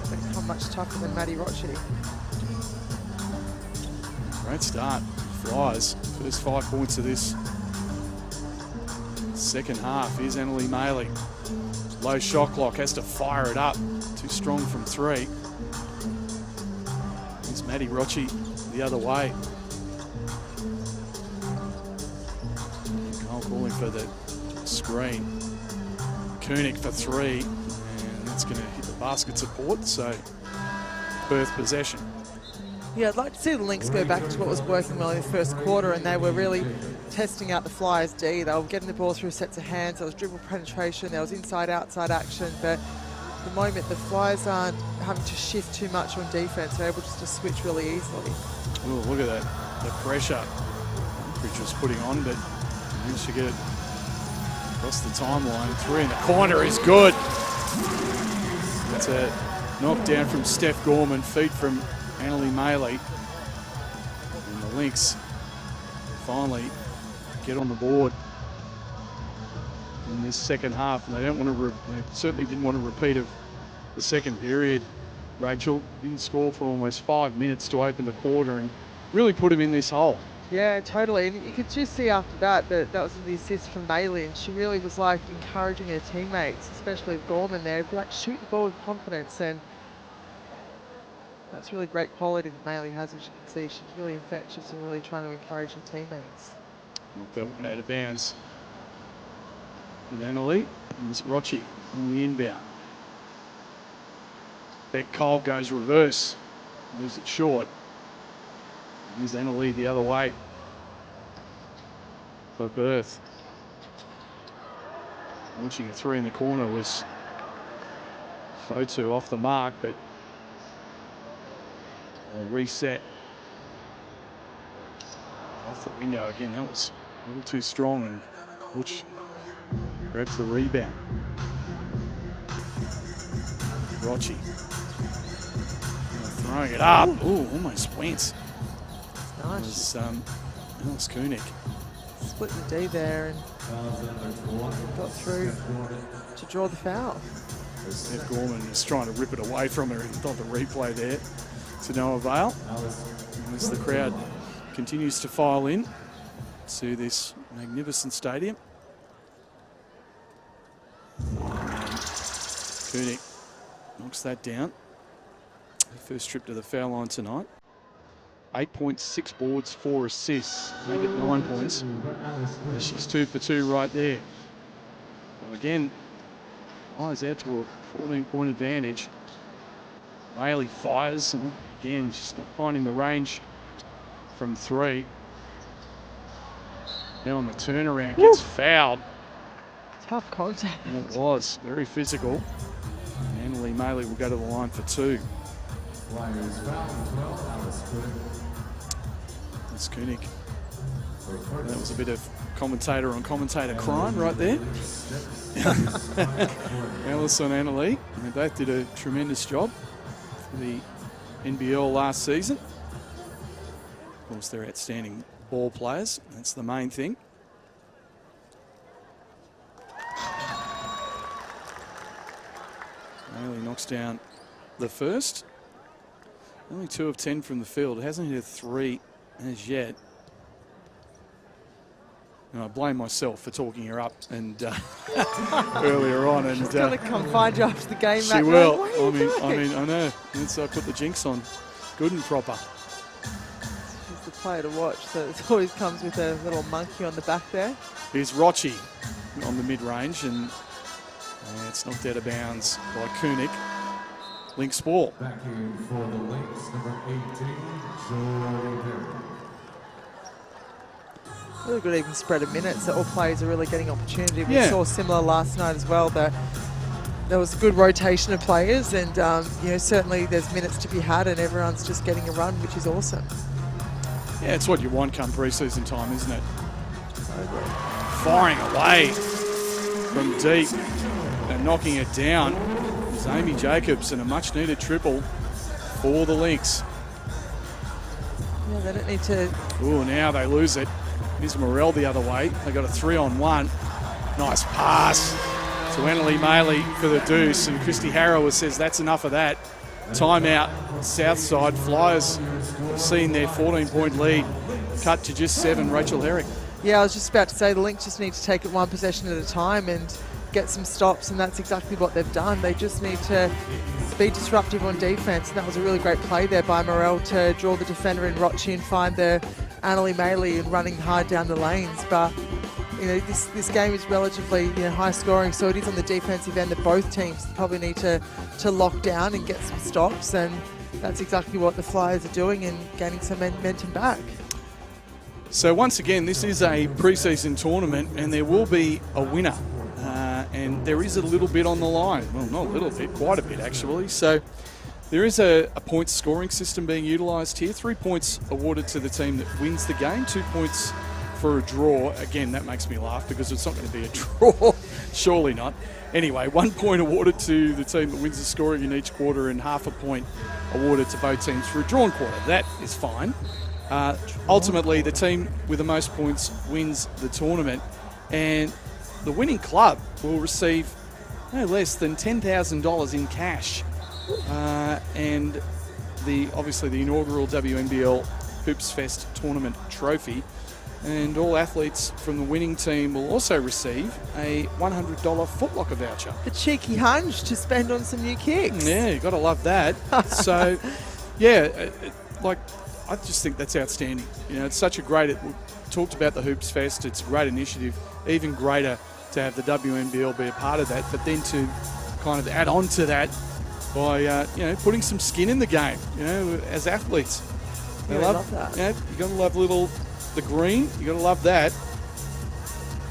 they come much tougher than Maddie Rochi. Great start. Flyers. First 5 points of this second half. Here's Annalie Maley. Low shot clock, has to fire it up. Too strong from 3. Here's Maddie Rochi the other way. Cole calling for the screen. Koenig for 3, and that's going to hit the basket support, so Perth possession. Yeah, I'd like to see the Lynx go back to what was working well in the first quarter, and they were really testing out the Flyers' D. They were getting the ball through sets of hands, there was dribble penetration, there was inside-outside action, but at the moment the Flyers aren't having to shift too much on defense. They're able just to switch really easily. Oh, look at that, the pressure Bridge was putting on, but managed to get it across the timeline. 3 in the corner is good. That's a knockdown from Steph Gorman, feed from Annalie Maley. And the Lynx finally get on the board in this second half. And they don't want to. They certainly didn't want to repeat of the second period. Rachel didn't score for almost 5 minutes to open the quarter and really put him in this hole. Yeah, totally. And you could just see after that that was the assist from Maley, and she really was like encouraging her teammates, especially Gorman there, like shoot the ball with confidence, and that's really great quality that Maley has, as you can see. She's really infectious and really trying to encourage her teammates. Felt out of bounds. And Annalie, and it's Rochi on the inbound. Beck Cole goes reverse, moves it short. Here's Annalie the other way for Perth. Launching a 3 in the corner was Fotu off the mark, but a reset off the window again. That was a little too strong, and Butch grabs the rebound. Rochi throwing it up. Ooh, almost went. Nice. That was Koenig. Split the D there and got through to draw the foul. Steph Gorman is trying to rip it away from her and thought the replay there to no avail. As the crowd continues to file in to this magnificent stadium. Koenig knocks that down. The first trip to the foul line tonight. 8.6 boards, 4 assists, make it 9 points. She's 2 for 2 right there. So again, eyes out to a 14-point advantage. Maley fires, and again, she's not finding the range from 3. Now on the turnaround, gets fouled. Tough contact. And it was very physical. Annalie Annalie Maley will go to the line for 2. That's Koenig. That was a bit of commentator on commentator crime right there. Alice and Annalie, they both did a tremendous job for the NBL last season. Of course, they're outstanding ball players. That's the main thing. Maley knocks down the first. Only 2 of 10 from the field. Hasn't hit a 3 as yet. And I blame myself for talking her up and earlier on. And she's going to come find you after the game, she Matt. will. I mean, I know. So I put the jinx on good and proper. She's the player to watch. So it always comes with a little monkey on the back there. Here's Rochi on the mid-range, and it's knocked out of bounds by Koenig. Lynx ball. Back in for the Lynx, number 18, Joy Perry. Really good even spread of minutes that all players are really getting opportunity. We Yeah. saw similar last night as well. That there was a good rotation of players, and you know, certainly there's minutes to be had, and everyone's just getting a run, which is awesome. Yeah, it's what you want come preseason time, isn't it? Firing away from deep and knocking it down is Amy Jacobs, and a much-needed triple for the Lynx. Yeah, they don't need to. Oh, now they lose it. Here's Morell the other way. They got a 3-on-1. Nice pass to Annalie Maley for the deuce, and Christy Harrower says that's enough of that. Timeout, Southside. Flyers have seen their 14-point lead cut to just 7. Rachel Herrick. Yeah, I was just about to say the Lynx just need to take it one possession at a time and get some stops, and that's exactly what they've done. They just need to be disruptive on defense, and that was a really great play there by Morell to draw the defender in Rochi and find the Annalie Maley and running hard down the lanes. But you know, this game is relatively high scoring, so it is on the defensive end that both teams probably need to lock down and get some stops, and that's exactly what the Flyers are doing and gaining some momentum back. So once again, this is a preseason tournament, and there will be a winner. And there is a little bit on the line. Well, not a little bit, quite a bit actually. So there is a points scoring system being utilised here. 3 points awarded to the team that wins the game, 2 points for a draw. Again, that makes me laugh because it's not going to be a draw. Surely not. Anyway, 1 point awarded to the team that wins the scoring in each quarter, and half a point awarded to both teams for a drawn quarter. That is fine. Ultimately, the team with the most points wins the tournament, and the winning club will receive no less than $10,000 in cash, and obviously the inaugural WNBL Hoopsfest tournament trophy. And all athletes from the winning team will also receive a $100 Foot Locker voucher. A cheeky hunch to spend on some new kicks. Yeah, you got to love that. So, yeah, I just think that's outstanding. It's such a great. We talked about the Hoopsfest. It's a great initiative. Even greater to have the WNBL be a part of that, but then to kind of add on to that by putting some skin in the game. As athletes, I love that. You got to love the green. You got to love that.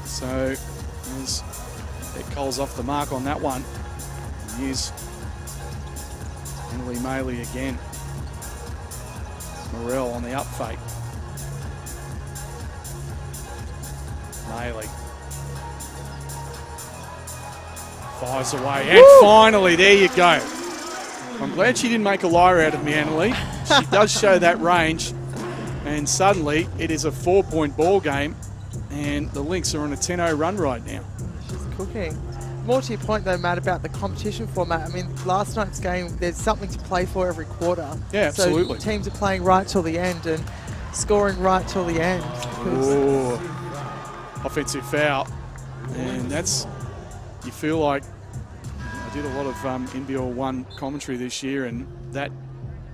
So it Cole's off the mark on that one. Here's Annalie Maley again. Morell on the up fake. Maley fires away, and finally, there you go. I'm glad she didn't make a liar out of me, Annalie. She does show that range, and suddenly it is a 4-point ball game, and the Lynx are on a 10-0 run right now. She's cooking. More to your point, though, Matt, about the competition format. I mean, last night's game, there's something to play for every quarter. Yeah, absolutely. So teams are playing right till the end and scoring right till the end. Ooh, offensive foul. And you feel like, I did a lot of NBL 1 commentary this year, and that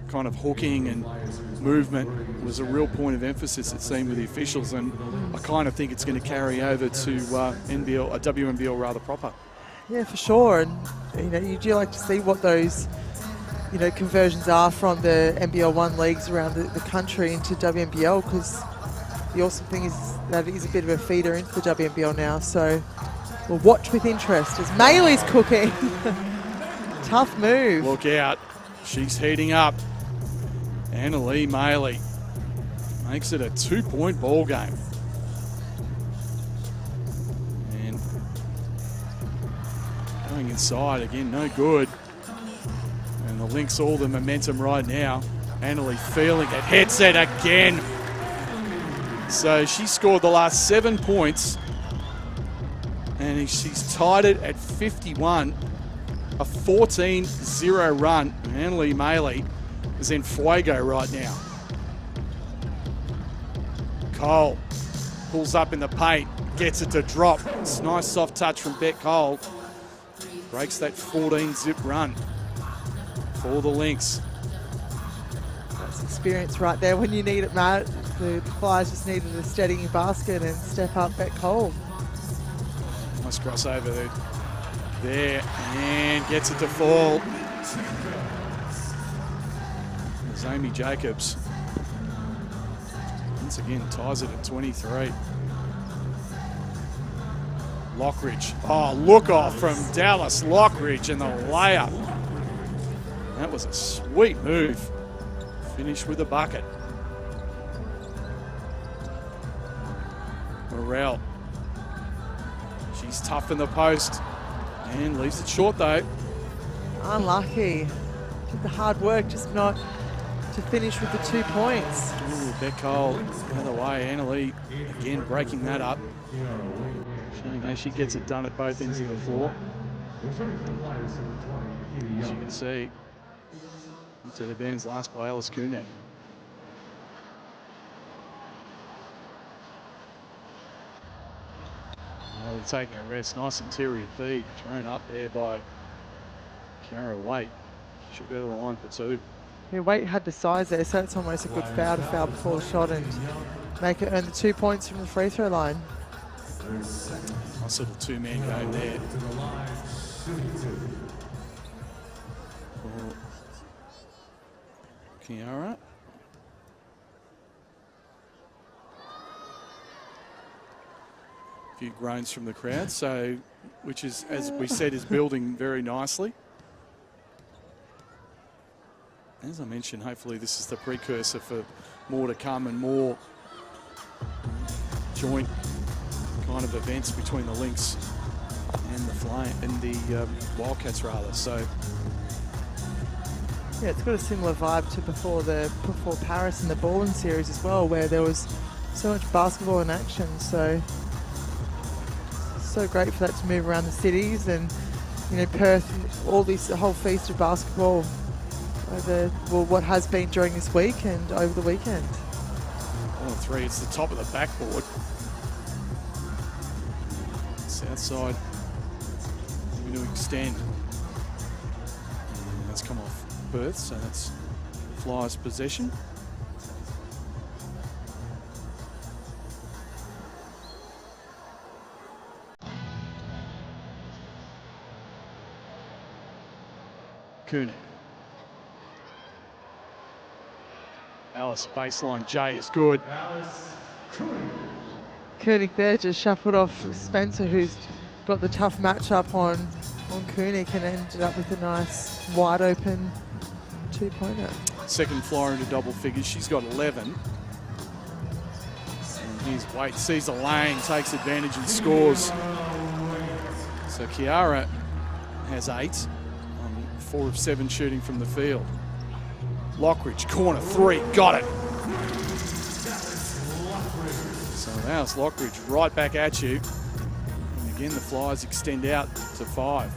kind of hooking and movement was a real point of emphasis, it seemed, with the officials, and I kind of think it's going to carry over to WNBL rather proper. Yeah, for sure. And you do like to see what those conversions are from the NBL 1 leagues around the country into WNBL, because the awesome thing is that it is a bit of a feeder into the WNBL now. So we'll watch with interest as Maley's cooking. tough move. Look out. She's heating up. Annalee Maley makes it a 2-point ball game. And going inside again, no good. And the Lynx all the momentum right now. Annalee feeling it, hits it again. So she scored the last 7 points, and she's tied it at 51. A 14-0 run. Annalee Maley is in fuego right now. Cole pulls up in the paint, gets it to drop. It's a nice soft touch from Bet Cole. Breaks that 14-zip run for the Lynx. That's experience right there when you need it, Matt. The Flyers just needed a steady basket and step up Bet Cole. Nice crossover there, and gets it to fall. There's Amy Jacobs. Once again, ties it at 23. Lockridge. Oh, look off from Dallas Lockridge and the layup. That was a sweet move. Finish with a bucket. Morrell. She's tough in the post and leaves it short though. Unlucky. Did the hard work, just not to finish with the 2 points. Ooh, Bet Cole the other way. Annalee again breaking that up. Showing how she gets it done at both ends of the floor. As you can see, into the Ben's last by Alice Kunek. They're taking a rest. Nice interior feed thrown up there by Kiara Waite. She'll go to the line for 2. Yeah, Waite had the size there, so it's almost a good foul to foul before the shot and make it earn the 2 points from the free throw line. Nice little 2-man game there. For Kiara. A few groans from the crowd, so which is, as we said, is building very nicely. As I mentioned, hopefully this is the precursor for more to come and more joint kind of events between the Lynx and the Wildcats rather. So yeah, it's got a similar vibe to before Paris and the Ballin series as well, where there was so much basketball in action. So great for that to move around the cities, and you know, Perth, all this whole feast of basketball. What has been during this week and over the weekend. 1-3, it's the top of the backboard. Southside going to extend. And that's come off Perth, so that's Flyers possession. Kunik. Alice baseline J is good. Koenig there just shuffled off Spencer, who's got the tough matchup on Koenig, and ended up with a nice wide open 2-pointer. Second Flyer into double figures. She's got 11. And here's Waite, sees the lane, takes advantage and scores. So Kiara has 8 on 4 of 7 shooting from the field. Lockridge, corner 3, got it. So now it's Lockridge right back at you. And again, the Flyers extend out to 5.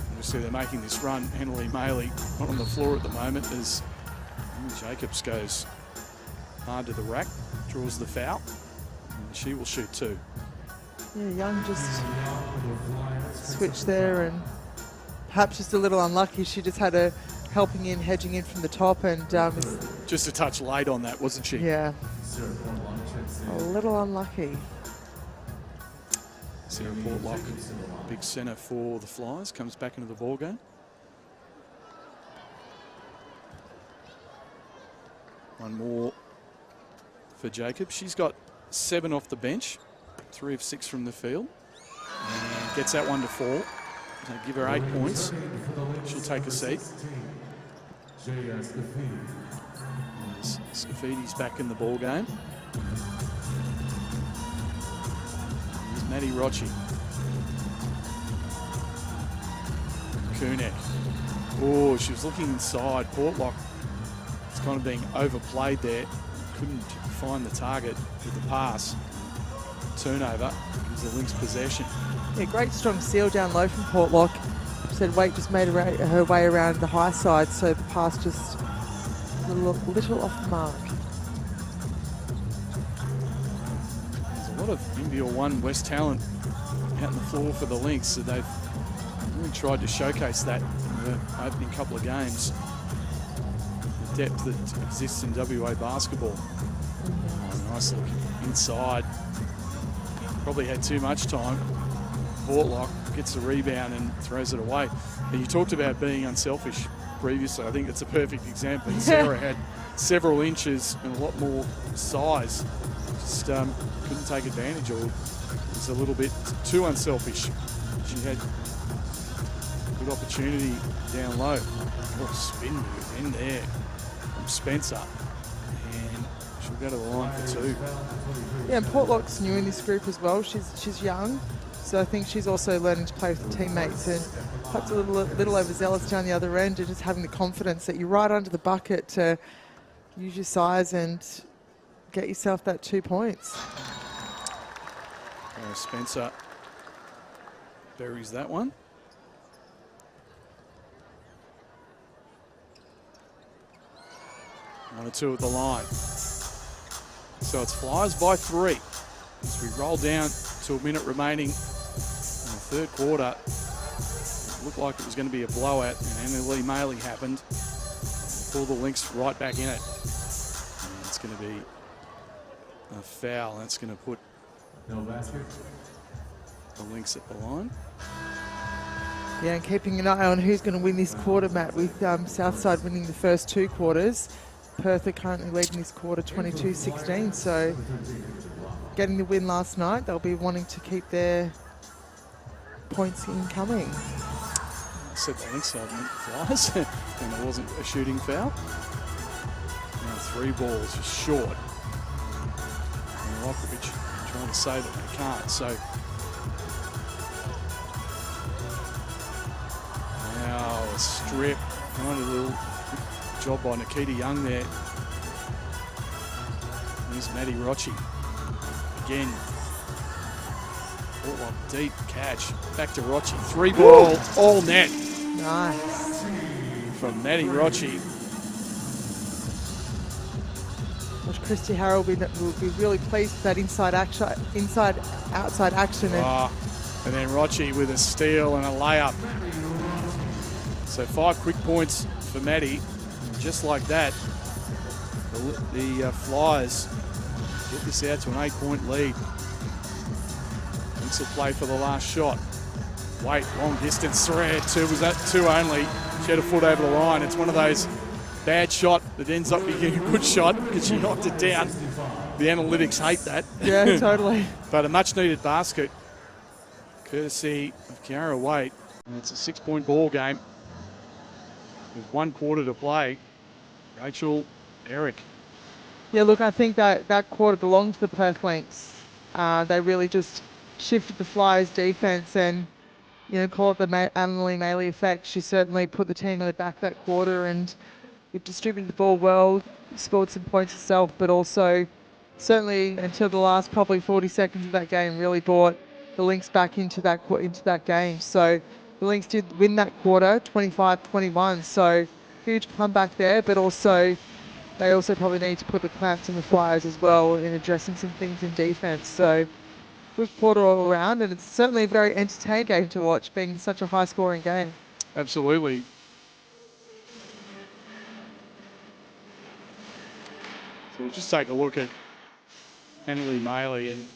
Obviously, they're making this run. Annalee Maley not on the floor at the moment as Jacobs goes hard to the rack, draws the foul, and she will shoot 2. Yeah, Young just switched there, and perhaps just a little unlucky. She just had a helping in, hedging in from the top, and just a touch late on that, wasn't she? Yeah, a little unlucky. Sarah Portlock, big centre for the Flyers, comes back into the ball game. One more for Jacob. She's got 7 off the bench, 3 of 6 from the field. And gets that one to fall. So give her 8 points. She'll take a seat. Scaffidi's back in the ball game. There's Maddie Rochi. Kunek. Oh, she was looking inside. Portlock is kind of being overplayed there. Couldn't find the target with the pass. Turnover gives the Lynx possession. Yeah, great strong seal down low from Portlock. Said Wait just made her way around the high side, so the pass just a little off the mark. There's a lot of NBL 1 West talent out on the floor for the Lynx, so they've really tried to showcase that in the opening couple of games. The depth that exists in WA basketball. Oh, nice look inside. Probably had too much time. Portlock gets the rebound and throws it away. And you talked about being unselfish previously. I think that's a perfect example. Sarah had several inches and a lot more size. Just couldn't take advantage, or was a little bit too unselfish. She had good opportunity down low. Oh, spin move in there from Spencer. And she'll go to the line for 2. Yeah, and Portlock's new in this group as well. She's young. So I think she's also learning to play with teammates and perhaps a little overzealous down the other end, and just having the confidence that you're right under the bucket to use your size and get yourself that 2 points. Spencer buries that one. One or two at the line. So it's Flyers by 3. As we roll down to a minute remaining in the third quarter. It looked like it was going to be a blowout, and Emily Maley happened. Pull the Lynx right back in it. And it's going to be a foul. That's going to put the Lynx at the line. Yeah, and keeping an eye on who's going to win this quarter, Matt, with Southside winning the first 2 quarters. Perth are currently leading this quarter 22-16, so getting the win last night, they'll be wanting to keep their points incoming. I said the Lynx side meant Flyers, and it wasn't a shooting foul. Now 3 balls just short. And Rokovich trying to say that they can't, so now a strip, kind of a little job by Nikita Young there. There's Maddie Rochi. Again, oh, deep catch. Back to Rochi. 3 ball, all net. Nice. From Maddie Rochi. Which Christy Harrell will be really pleased with that outside action. And then Rochi with a steal and a layup. So 5 quick points for Maddie. Just like that, the Flyers get this out to an 8-point lead. Lynx will play for the last shot. Wait, long distance thread. 2 was that 2 only. She had a foot over the line. It's one of those bad shot that ends up being a good shot because she knocked it down. The analytics hate that. Yeah, totally. But a much-needed basket, courtesy of Kiara Waite. And it's a 6-point ball game with 1 quarter to play. Rachel, Eric. Yeah, look, I think that quarter belonged to the Perth Lynx. They really just shifted the Flyers' defense and, call it the Emily Maley effect. She certainly put the team on the back that quarter and distributed the ball well, scored some points herself, but also certainly until the last probably 40 seconds of that game really brought the Lynx back into that game. So the Lynx did win that quarter, 25-21. So huge comeback there, but also they also probably need to put the clamps on the Flyers as well in addressing some things in defense. So good quarter all around, and it's certainly a very entertaining game to watch, being such a high-scoring game. Absolutely. So we'll just take a look at Emily Maley, and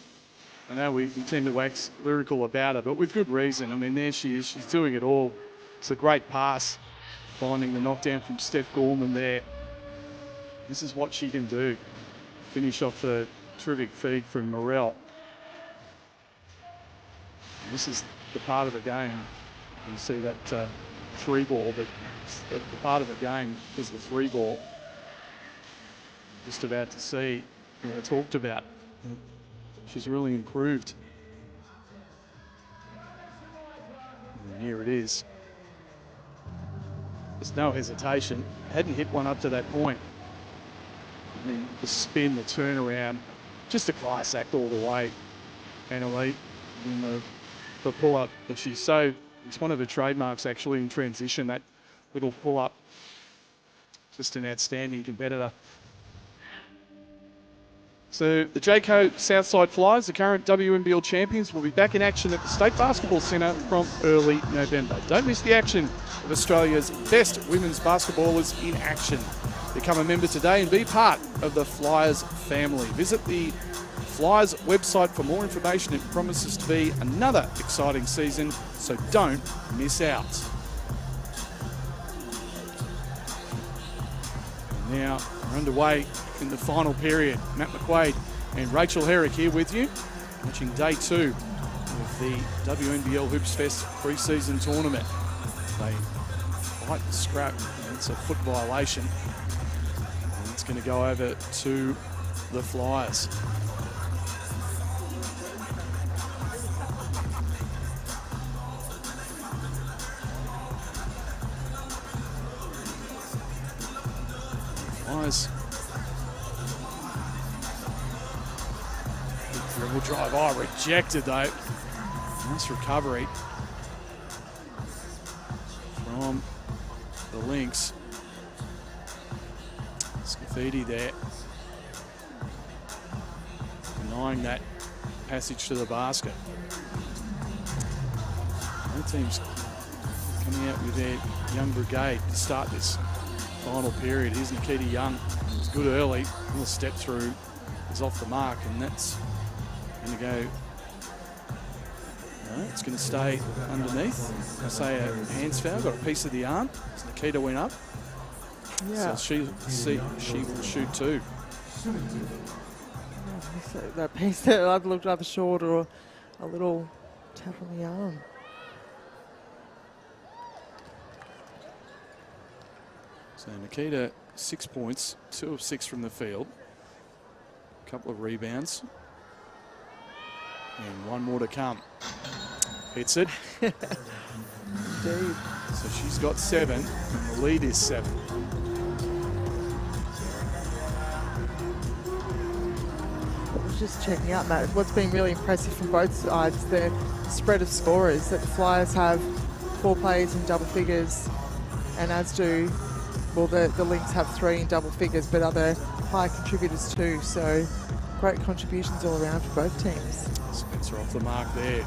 I know we tend to wax lyrical about her, but with good reason. I mean, there she is. She's doing it all. It's a great pass, finding the knockdown from Steph Gorman there. This is what she can do. Finish off the terrific feed from Morel. This is the part of the game. You see that 3 ball, but the part of the game is the 3 ball. Just about to see what I talked about. She's really improved. And here it is. There's no hesitation. Hadn't hit one up to that point. And then the spin, the turnaround, just a class act all the way. And Elite, and the pull-up. But she's so, it's one of her trademarks actually in transition, that little pull-up. Just an outstanding competitor. So the Jayco Southside Flyers, the current WNBL champions, will be back in action at the State Basketball Centre from early November. Don't miss the action of Australia's best women's basketballers in action. Become a member today and be part of the Flyers family. Visit the Flyers website for more information. It promises to be another exciting season, so don't miss out. Now we're underway in the final period. Matt McQuaid and Rachel Herrick here with you, watching day 2 of the WNBL Hoopsfest Preseason Tournament. They fight the scrap. It's a foot violation. And it's going to go over to the Flyers. Flyers. Dribble drive. Oh, rejected though. Nice recovery from the Lynx. Scafidi there, denying that passage to the basket. Both teams coming out with their young brigade to start this final period. Here's Nikita Young. It was good early. Little step through is off the mark, and that's going to go. No, it's going to stay underneath. I say a hands foul. Got a piece of the arm. So Nikita went up. Yeah. So she will shoot too. So that piece there either looked rather short or a little tap on the arm. So Nikita, 6 points, 2 of 6 from the field, a couple of rebounds, and 1 more to come. Hits it. Indeed. So she's got 7, and the lead is 7. I was just checking out, Matt. What's been really impressive from both sides, the spread of scorers, that the Flyers have 4 players in double figures, and as do, well, the Lynx have 3 in double figures, but other high contributors too. So great contributions all around for both teams. Spencer off the mark there.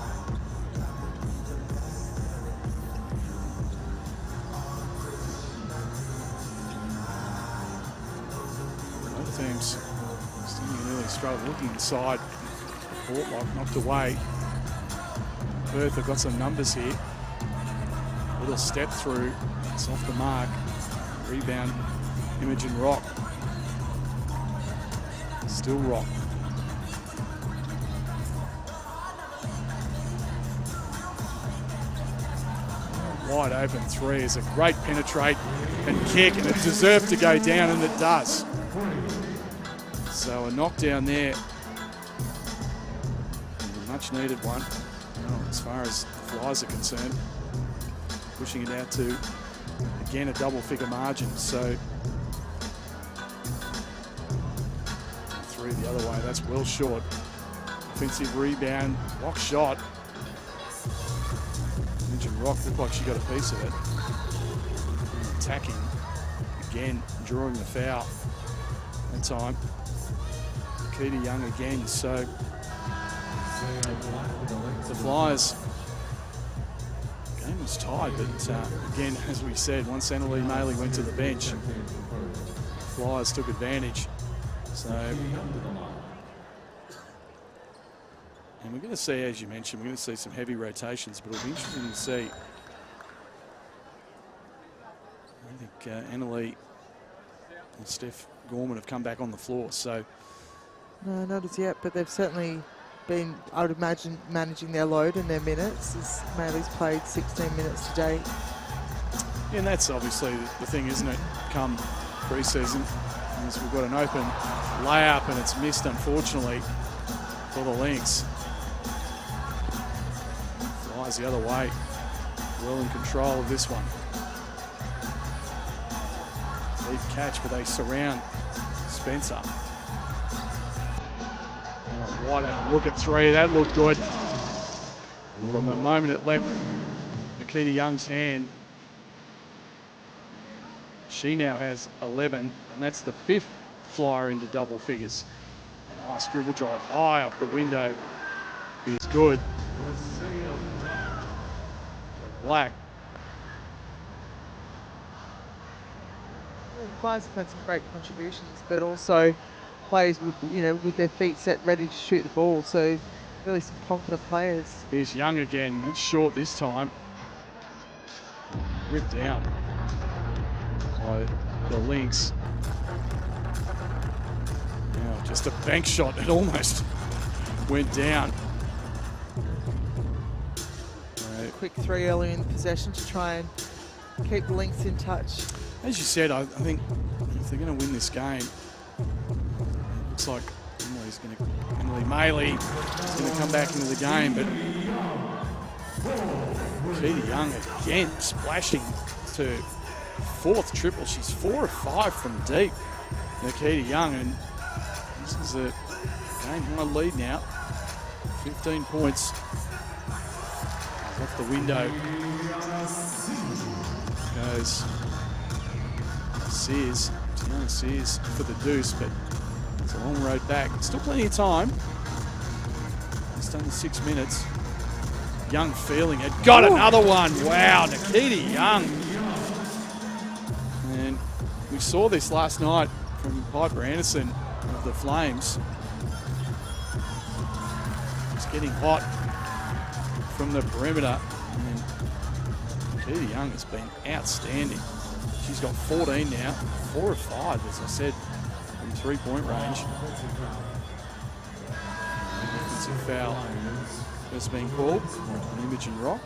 Both teams still really struggle. Looking inside, court lock knocked away. Perth have got some numbers here. Little step through, it's off the mark. Rebound, Imogen Rock. Still Rock. Wide open 3 is a great penetrate and kick, and it deserved to go down, and it does. So a knockdown there. And a much needed one. Well, as far as the Flyers are concerned, pushing it out to, again, a double figure margin. So 3 the other way, that's well short. Offensive rebound, block shot. Imogen Rock looked like she got a piece of it. And attacking, again, drawing the foul that time. Nikita Young again, so the Flyers, game was tied, but again, as we said, once Annalee Maley went to the bench, Flyers took advantage. So, and we're going to see, as you mentioned, we're going to see some heavy rotations, but it'll be interesting to see. I think Annalee and Steph Gorman have come back on the floor, so. No, not as yet, but they've certainly been, I would imagine, managing their load and their minutes, as Maley's played 16 minutes to date. Yeah, and that's obviously the thing, isn't it? Come pre-season, is we've got an open layup and it's missed, unfortunately, for the Lynx. Flies the other way. Well in control of this one. Deep catch, but they surround Spencer. Wide out look at three. That looked good. From the moment it left Nikita Young's hand, she now has 11, and that's the 5th flyer into double figures. Nice dribble drive high off the window is good. Black. The Flyers have had some great contributions, but also players with, with their feet set, ready to shoot the ball. So really some confident players. Here's Young again. It's short this time. Ripped down by the Lynx. Now just a bank shot. It almost went down. Quick three early in the possession to try and keep the Lynx in touch. As you said, I think if they're going to win this game, looks like Emily Maley is going to come back into the game, but Nikita Young again splashing to 4th triple. She's 4 of 5 from deep, Nikita Young, and this is a game-high lead now. 15 points off the window. Goes Sears, Tiana Sears for the deuce, but it's a long road back. Still plenty of time. It's done the 6 minutes. Young feeling it. Got another one. Wow, Nikita Young. And we saw this last night from Piper Anderson of the Flames. It's getting hot from the perimeter. And Nikita Young has been outstanding. She's got 14 now, 4 of 5, as I said, from 3-point range. Defensive foul has been called on Imogen Rock.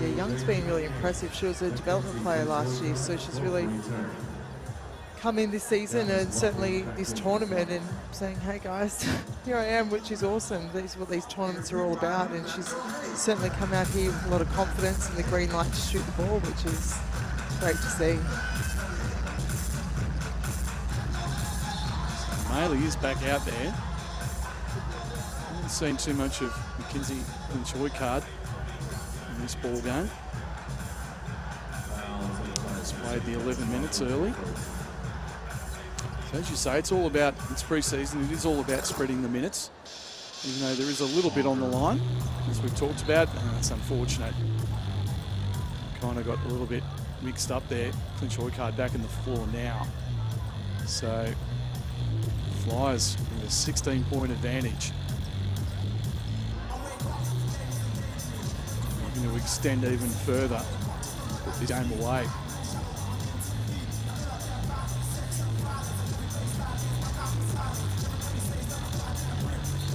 Yeah, Young's been really impressive. She was a development player last year, so she's really come in this season and certainly this tournament and saying, hey guys, here I am, which is awesome. This is what these tournaments are all about, and she's certainly come out here with a lot of confidence and the green light to shoot the ball, which is great to see. Maley is back out there. Haven't seen too much of Mackenzie Lynch-Oikard in this ball game. He's played the 11 minutes early. So as you say, it's pre-season. It is all about spreading the minutes, even though there is a little bit on the line, as we've talked about. It's unfortunate. Kind of got a little bit mixed up there. Lynch-Oikard back in the floor now. So Flyers with a 16-point advantage. Looking to extend even further, put the game away.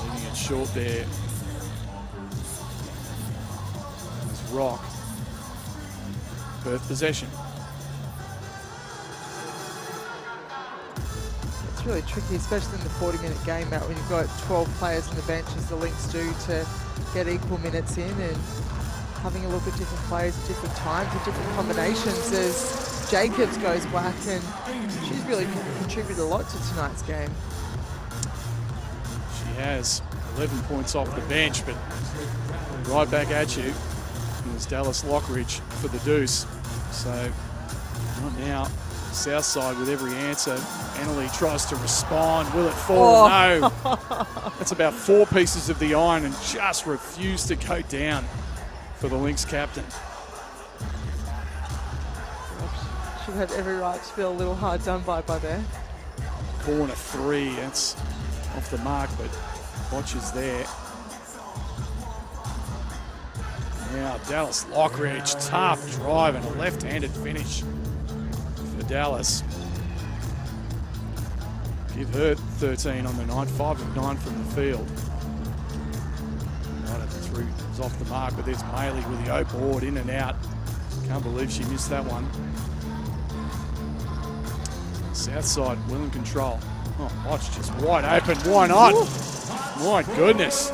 Leaving it short there. It's Rock. Perth possession. It's really tricky, especially in the 40-minute game, Matt, when you've got 12 players on the bench, as the Lynx do, to get equal minutes in, and having a look at different players at different times and different combinations as Jacobs goes whack, and she's really contributed a lot to tonight's game. She has 11 points off the bench, but right back at you is Dallas Lockridge for the deuce. So right now, Southside with every answer. Annalie tries to respond. Will it fall? No. That's about 4 pieces of the iron and just refused to go down for the Lynx captain. She'll have every right to feel a little hard done by there. Corner 3, that's off the mark, but watches there. Now Dallas Lockridge, tough drive and a left-handed finish for Dallas. Give her 13 on the night, 5 of 9 from the field. Three was off the mark, but there's Maley with the O board in and out. Can't believe she missed that one. Southside well in control. Oh, watch, just wide open. Why not? Ooh. My goodness.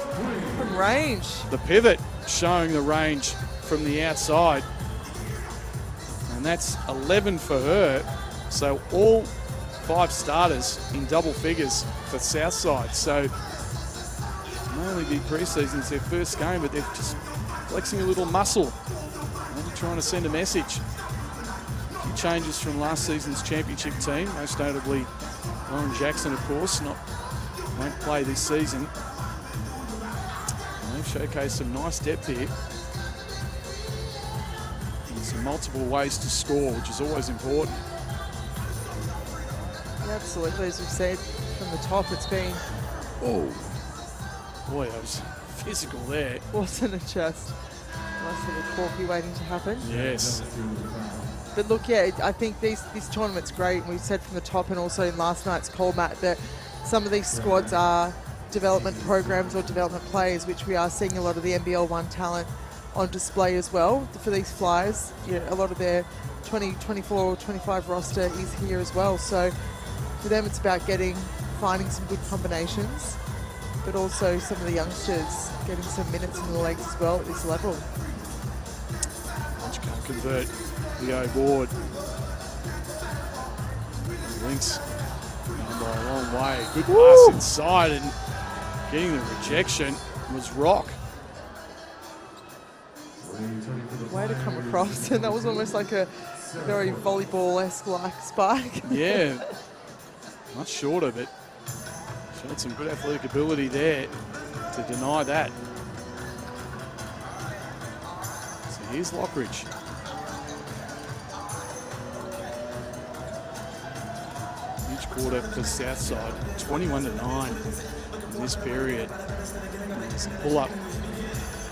From range. The pivot showing the range from the outside. And that's 11 for her. So all 5 starters in double figures for Southside. So not only did preseason, it's their first game, but they're just flexing a little muscle. Maybe trying to send a message. A few changes from last season's championship team, most notably Lauren Jackson, of course, won't play this season. They've showcased some nice depth here. And some multiple ways to score, which is always important. Yeah, absolutely, as we've said from the top, it's been. Oh, boy, that was physical there. Wasn't it just a nice little corky waiting to happen? Yes. But look, yeah, I think this tournament's great. And we've said from the top and also in last night's call, Matt, that some of these squads are development programs or development players, which we are seeing a lot of the NBL 1 talent on display as well for these Flyers. Yeah, a lot of their 2024 or 25 roster is here as well. So for them, it's about finding some good combinations, but also some of the youngsters getting some minutes in the legs as well at this level. Which can't convert the O board. Lynx going by a long way. Good pass inside, and getting the rejection was Rock. Way to come across, and that was almost like a very volleyball-esque like spike. Yeah, much shorter, but showed some good athletic ability there to deny that. So here's Lockridge. Each quarter for Southside, 21-9 in this period. There's a pull-up.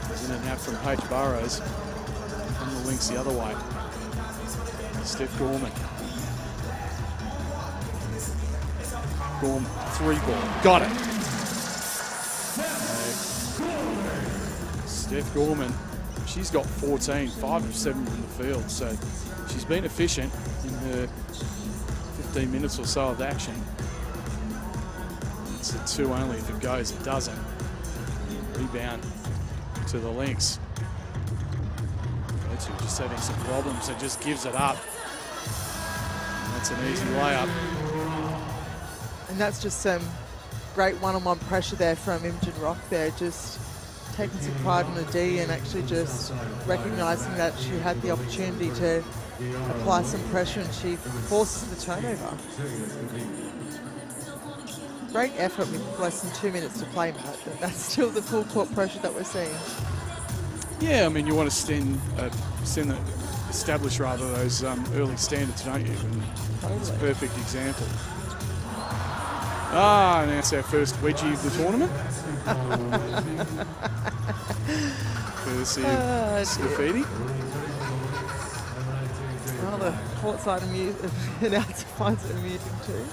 Goes in and out from Paige Burrows. From the Lynx the other way. Steph Gorman. Gorman, 3-ball. Got it. Steph Gorman, she's got 14, 5 of 7 from the field. So she's been efficient in her 15 minutes or so of action. It's a 2 only. If it goes, it doesn't. Rebound to the Lynx. Those two just having some problems, and just gives it up. And that's an easy layup. And that's just some great one-on-one pressure there from Imogen Rock there, just taking some pride in the D and actually just recognising that she had the opportunity to apply some pressure, and she forces the turnover. Great effort with less than 2 minutes to play, Matt, but that's still the full court pressure that we're seeing. Yeah, I mean, you want to establish those early standards, don't you? And it's a perfect example. And that's our first wedgie of the tournament. Courtesy of Scafidi. Well, the courtside announcer finds it amusing too.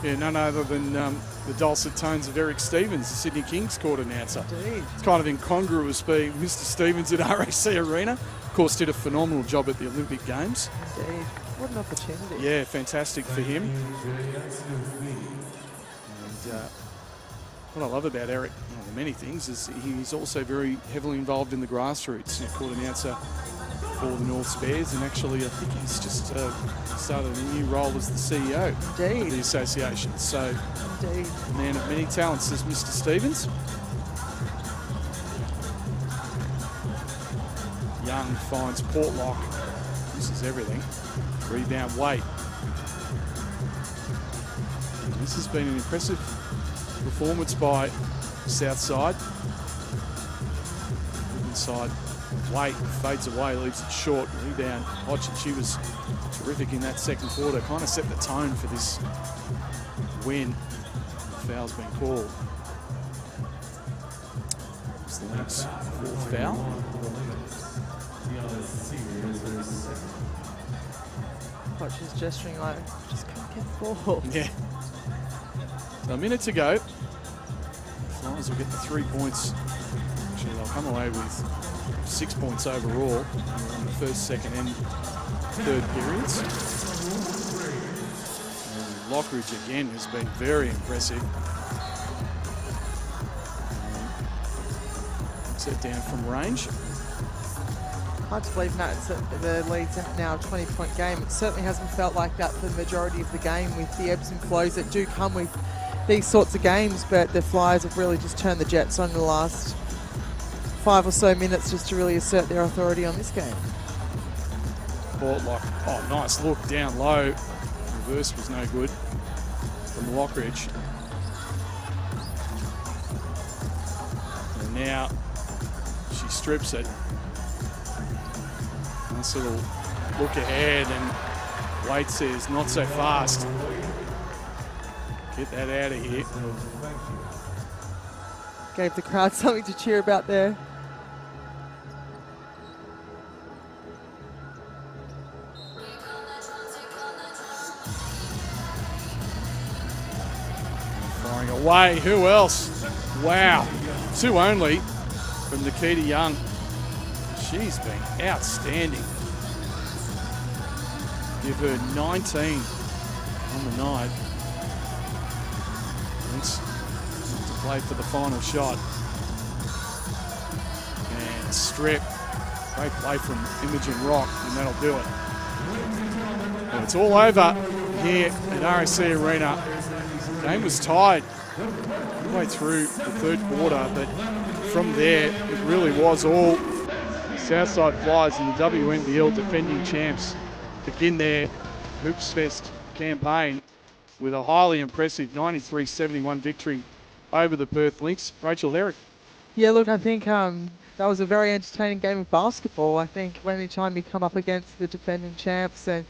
Yeah, none other than the dulcet tones of Eric Stevens, the Sydney Kings court announcer. Indeed. It's kind of incongruous being Mr. Stevens at RAC Arena. Of course, did a phenomenal job at the Olympic Games. Indeed. What an opportunity. Yeah, fantastic for him. And what I love about Eric, one of the many things, is he's also very heavily involved in the grassroots. Court announcer for the North Spares, and actually I think he's just started a new role as the CEO of the association. So, Indeed. a man of many talents is Mr. Stevens. Young finds Portlock. This is everything. Rebound Waite. And this has been an impressive performance by Southside. Inside, Waite fades away, leaves it short. Rebound, Hodgson, she was terrific in that second quarter. Kind of set the tone for this win. The foul's been called. It's the Lynx fourth foul. She's gesturing like, just can't get the ball. Yeah. So a minute to go. The Flyers will get the 3 points Actually, they'll come away with 6 points overall in the first, second, and third periods. And Lockridge again has been very impressive. Set down from range. Hard to believe now the lead's now a 20-point game. It certainly hasn't felt like that for the majority of the game, with the ebbs and flows that do come with these sorts of games, but the Flyers have really just turned the Jets on in the last 5 or so minutes just to really assert their authority on this game. Portlock, oh, nice look down low. Reverse was no good from Lockridge. And now she strips it. Nice little look ahead, and Wade says, not so fast. Get that out of here. Gave the crowd something to cheer about there. Firing away, who else? Wow, 2 only from Nikita Young. She's been outstanding. Give her 19 on the night. Lynx to play for the final shot. And strip. Great play from Imogen Rock, and that'll do it. And it's all over here at RAC Arena. The game was tied midway through the third quarter, but from there, it really was all Southside Flyers and the WNBL defending champs begin their Hoopsfest campaign with a highly impressive 93-71 victory over the Perth Lynx. Rachel Herrick. Yeah, look, I think that was a very entertaining game of basketball. I think any time you come up against the defending champs, and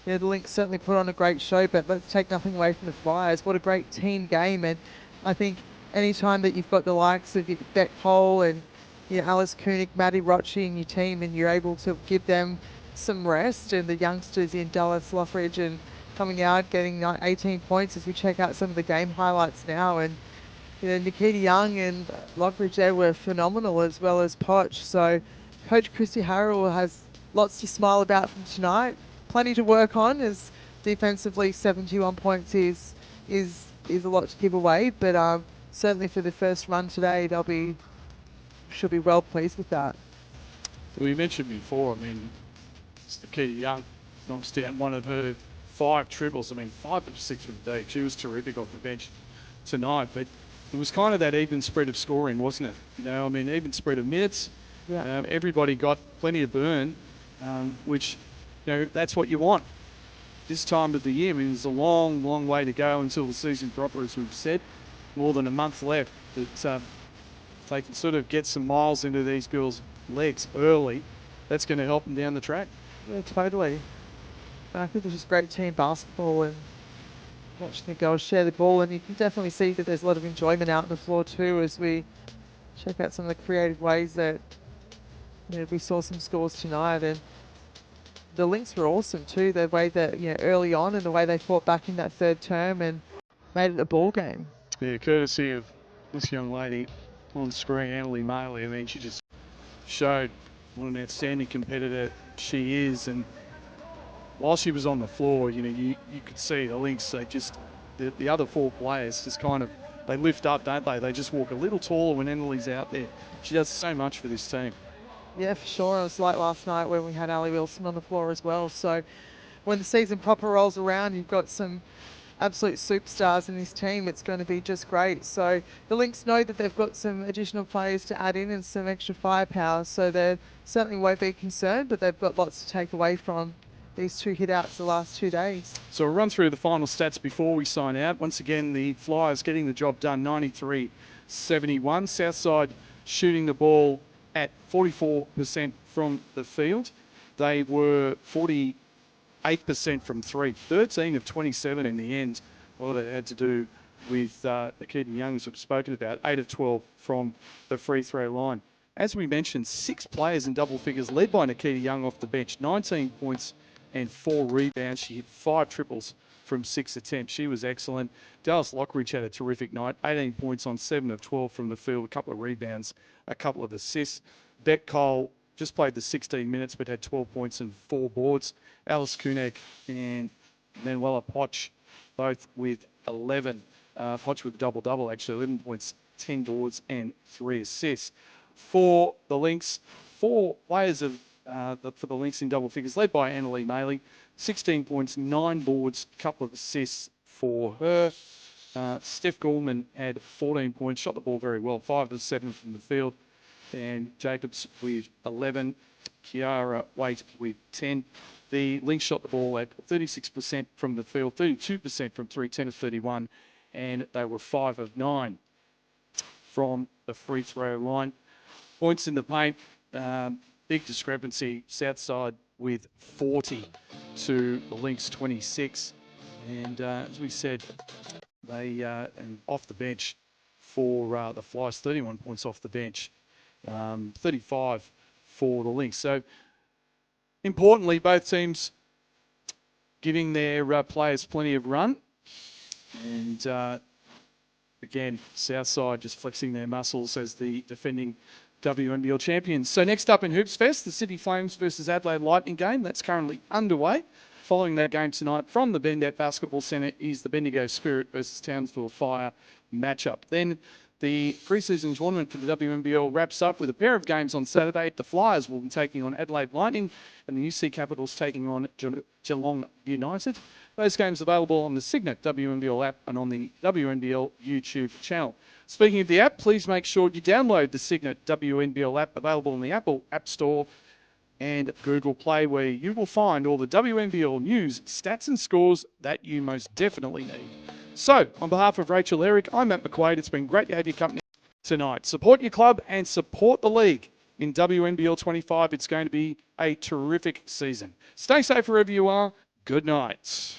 yeah, the Lynx certainly put on a great show, but let's take nothing away from the Flyers. What a great team game. And I think any time that you've got the likes of Beck Cole and Alice Koenig, Maddie Rocci in your team, and you're able to give them some rest, and the youngsters in Dallas Lockridge and coming out getting 18 points as we check out some of the game highlights now. And Nikita Young and Lockridge there were phenomenal, as well as Poch. So Coach Christy Harrell has lots to smile about from tonight. Plenty to work on, as defensively 71 points is a lot to give away, but certainly for the first run today, should be well pleased with that. We mentioned before, I mean, Nikita Young knocks down one of her 5 triples. I mean, 5 of 6 from deep. She was terrific off the bench tonight, but it was kind of that even spread of scoring, wasn't it? I mean, even spread of minutes. Yeah. Everybody got plenty of burn, which, that's what you want this time of the year. I mean, there's a long, long way to go until the season proper, as we've said. More than a month left. But they can sort of get some miles into these girls' legs early. That's going to help them down the track. Yeah, totally. I think it's just great team basketball, and watching the girls share the ball, and you can definitely see that there's a lot of enjoyment out on the floor too, as we check out some of the creative ways that we saw some scores tonight. And the Lynx were awesome too, the way that early on, and the way they fought back in that third term and made it a ball game. Yeah, courtesy of this young lady on screen, Annalie Maley. I mean, she just showed what an outstanding competitor she is. And while she was on the floor, you could see the Lynx, the other 4 players just kind of, they lift up, don't they? They just walk a little taller when Annalie's out there. She does so much for this team. Yeah, for sure. It was like last night when we had Ali Wilson on the floor as well. So when the season proper rolls around, you've got some absolute superstars in this team. It's going to be just great. So the Lynx know that they've got some additional players to add in and some extra firepower, so they certainly won't be concerned, but they've got lots to take away from these 2 hit-outs the last 2 days. So we'll run through the final stats before we sign out. Once again, the Flyers getting the job done, 93-71. Southside shooting the ball at 44% from the field. They were 48% from 3, 13 of 27 in the end. Well, that had to do with Nikita Young, as we've spoken about, 8 of 12 from the free throw line. As we mentioned, 6 players in double figures, led by Nikita Young off the bench, 19 points and 4 rebounds. She hit 5 triples from 6 attempts. She was excellent. Dallas Lockridge had a terrific night. 18 points on 7 of 12 from the field, a couple of rebounds, a couple of assists. Beck Cole just played the 16 minutes but had 12 points and 4 boards. Alice Kunek and Manuela Poch both with 11. Poch with a double-double, actually, 11 points, 10 boards and 3 assists. For the Lynx, 4 players for the Lynx in double figures, led by Annalie Maley. 16 points, 9 boards, a couple of assists for her. Steph Gorman had 14 points, shot the ball very well, 5 of 7 from the field. And Jacobs with 11, Kiara Waite with 10. The Lynx shot the ball at 36% from the field, 32% from 3, 10 of 31, and they were 5 of 9 from the free throw line. Points in the paint, big discrepancy. Southside with 40 to the Lynx 26. And as we said, they and off the bench for the Flyers, 31 points off the bench, 35 for the Lynx. So importantly, both teams giving their players plenty of run. And again, Southside just flexing their muscles as the defending WNBL champions. So next up in Hoopsfest, the Sydney Flames versus Adelaide Lightning game. That's currently underway. Following that game tonight from the Bendigo Basketball Centre is the Bendigo Spirit versus Townsville Fire matchup. Then the preseason tournament for the WNBL wraps up with a pair of games on Saturday. The Flyers will be taking on Adelaide Lightning and the UC Capitals taking on Geelong United. Those games available on the Signet WNBL app and on the WNBL YouTube channel. Speaking of the app, please make sure you download the Signet WNBL app, available in the Apple App Store and Google Play, where you will find all the WNBL news, stats and scores that you most definitely need. So, on behalf of Rachel Eric, I'm Matt McQuaid. It's been great to have your company tonight. Support your club and support the league. In WNBL 25, it's going to be a terrific season. Stay safe wherever you are. Good night.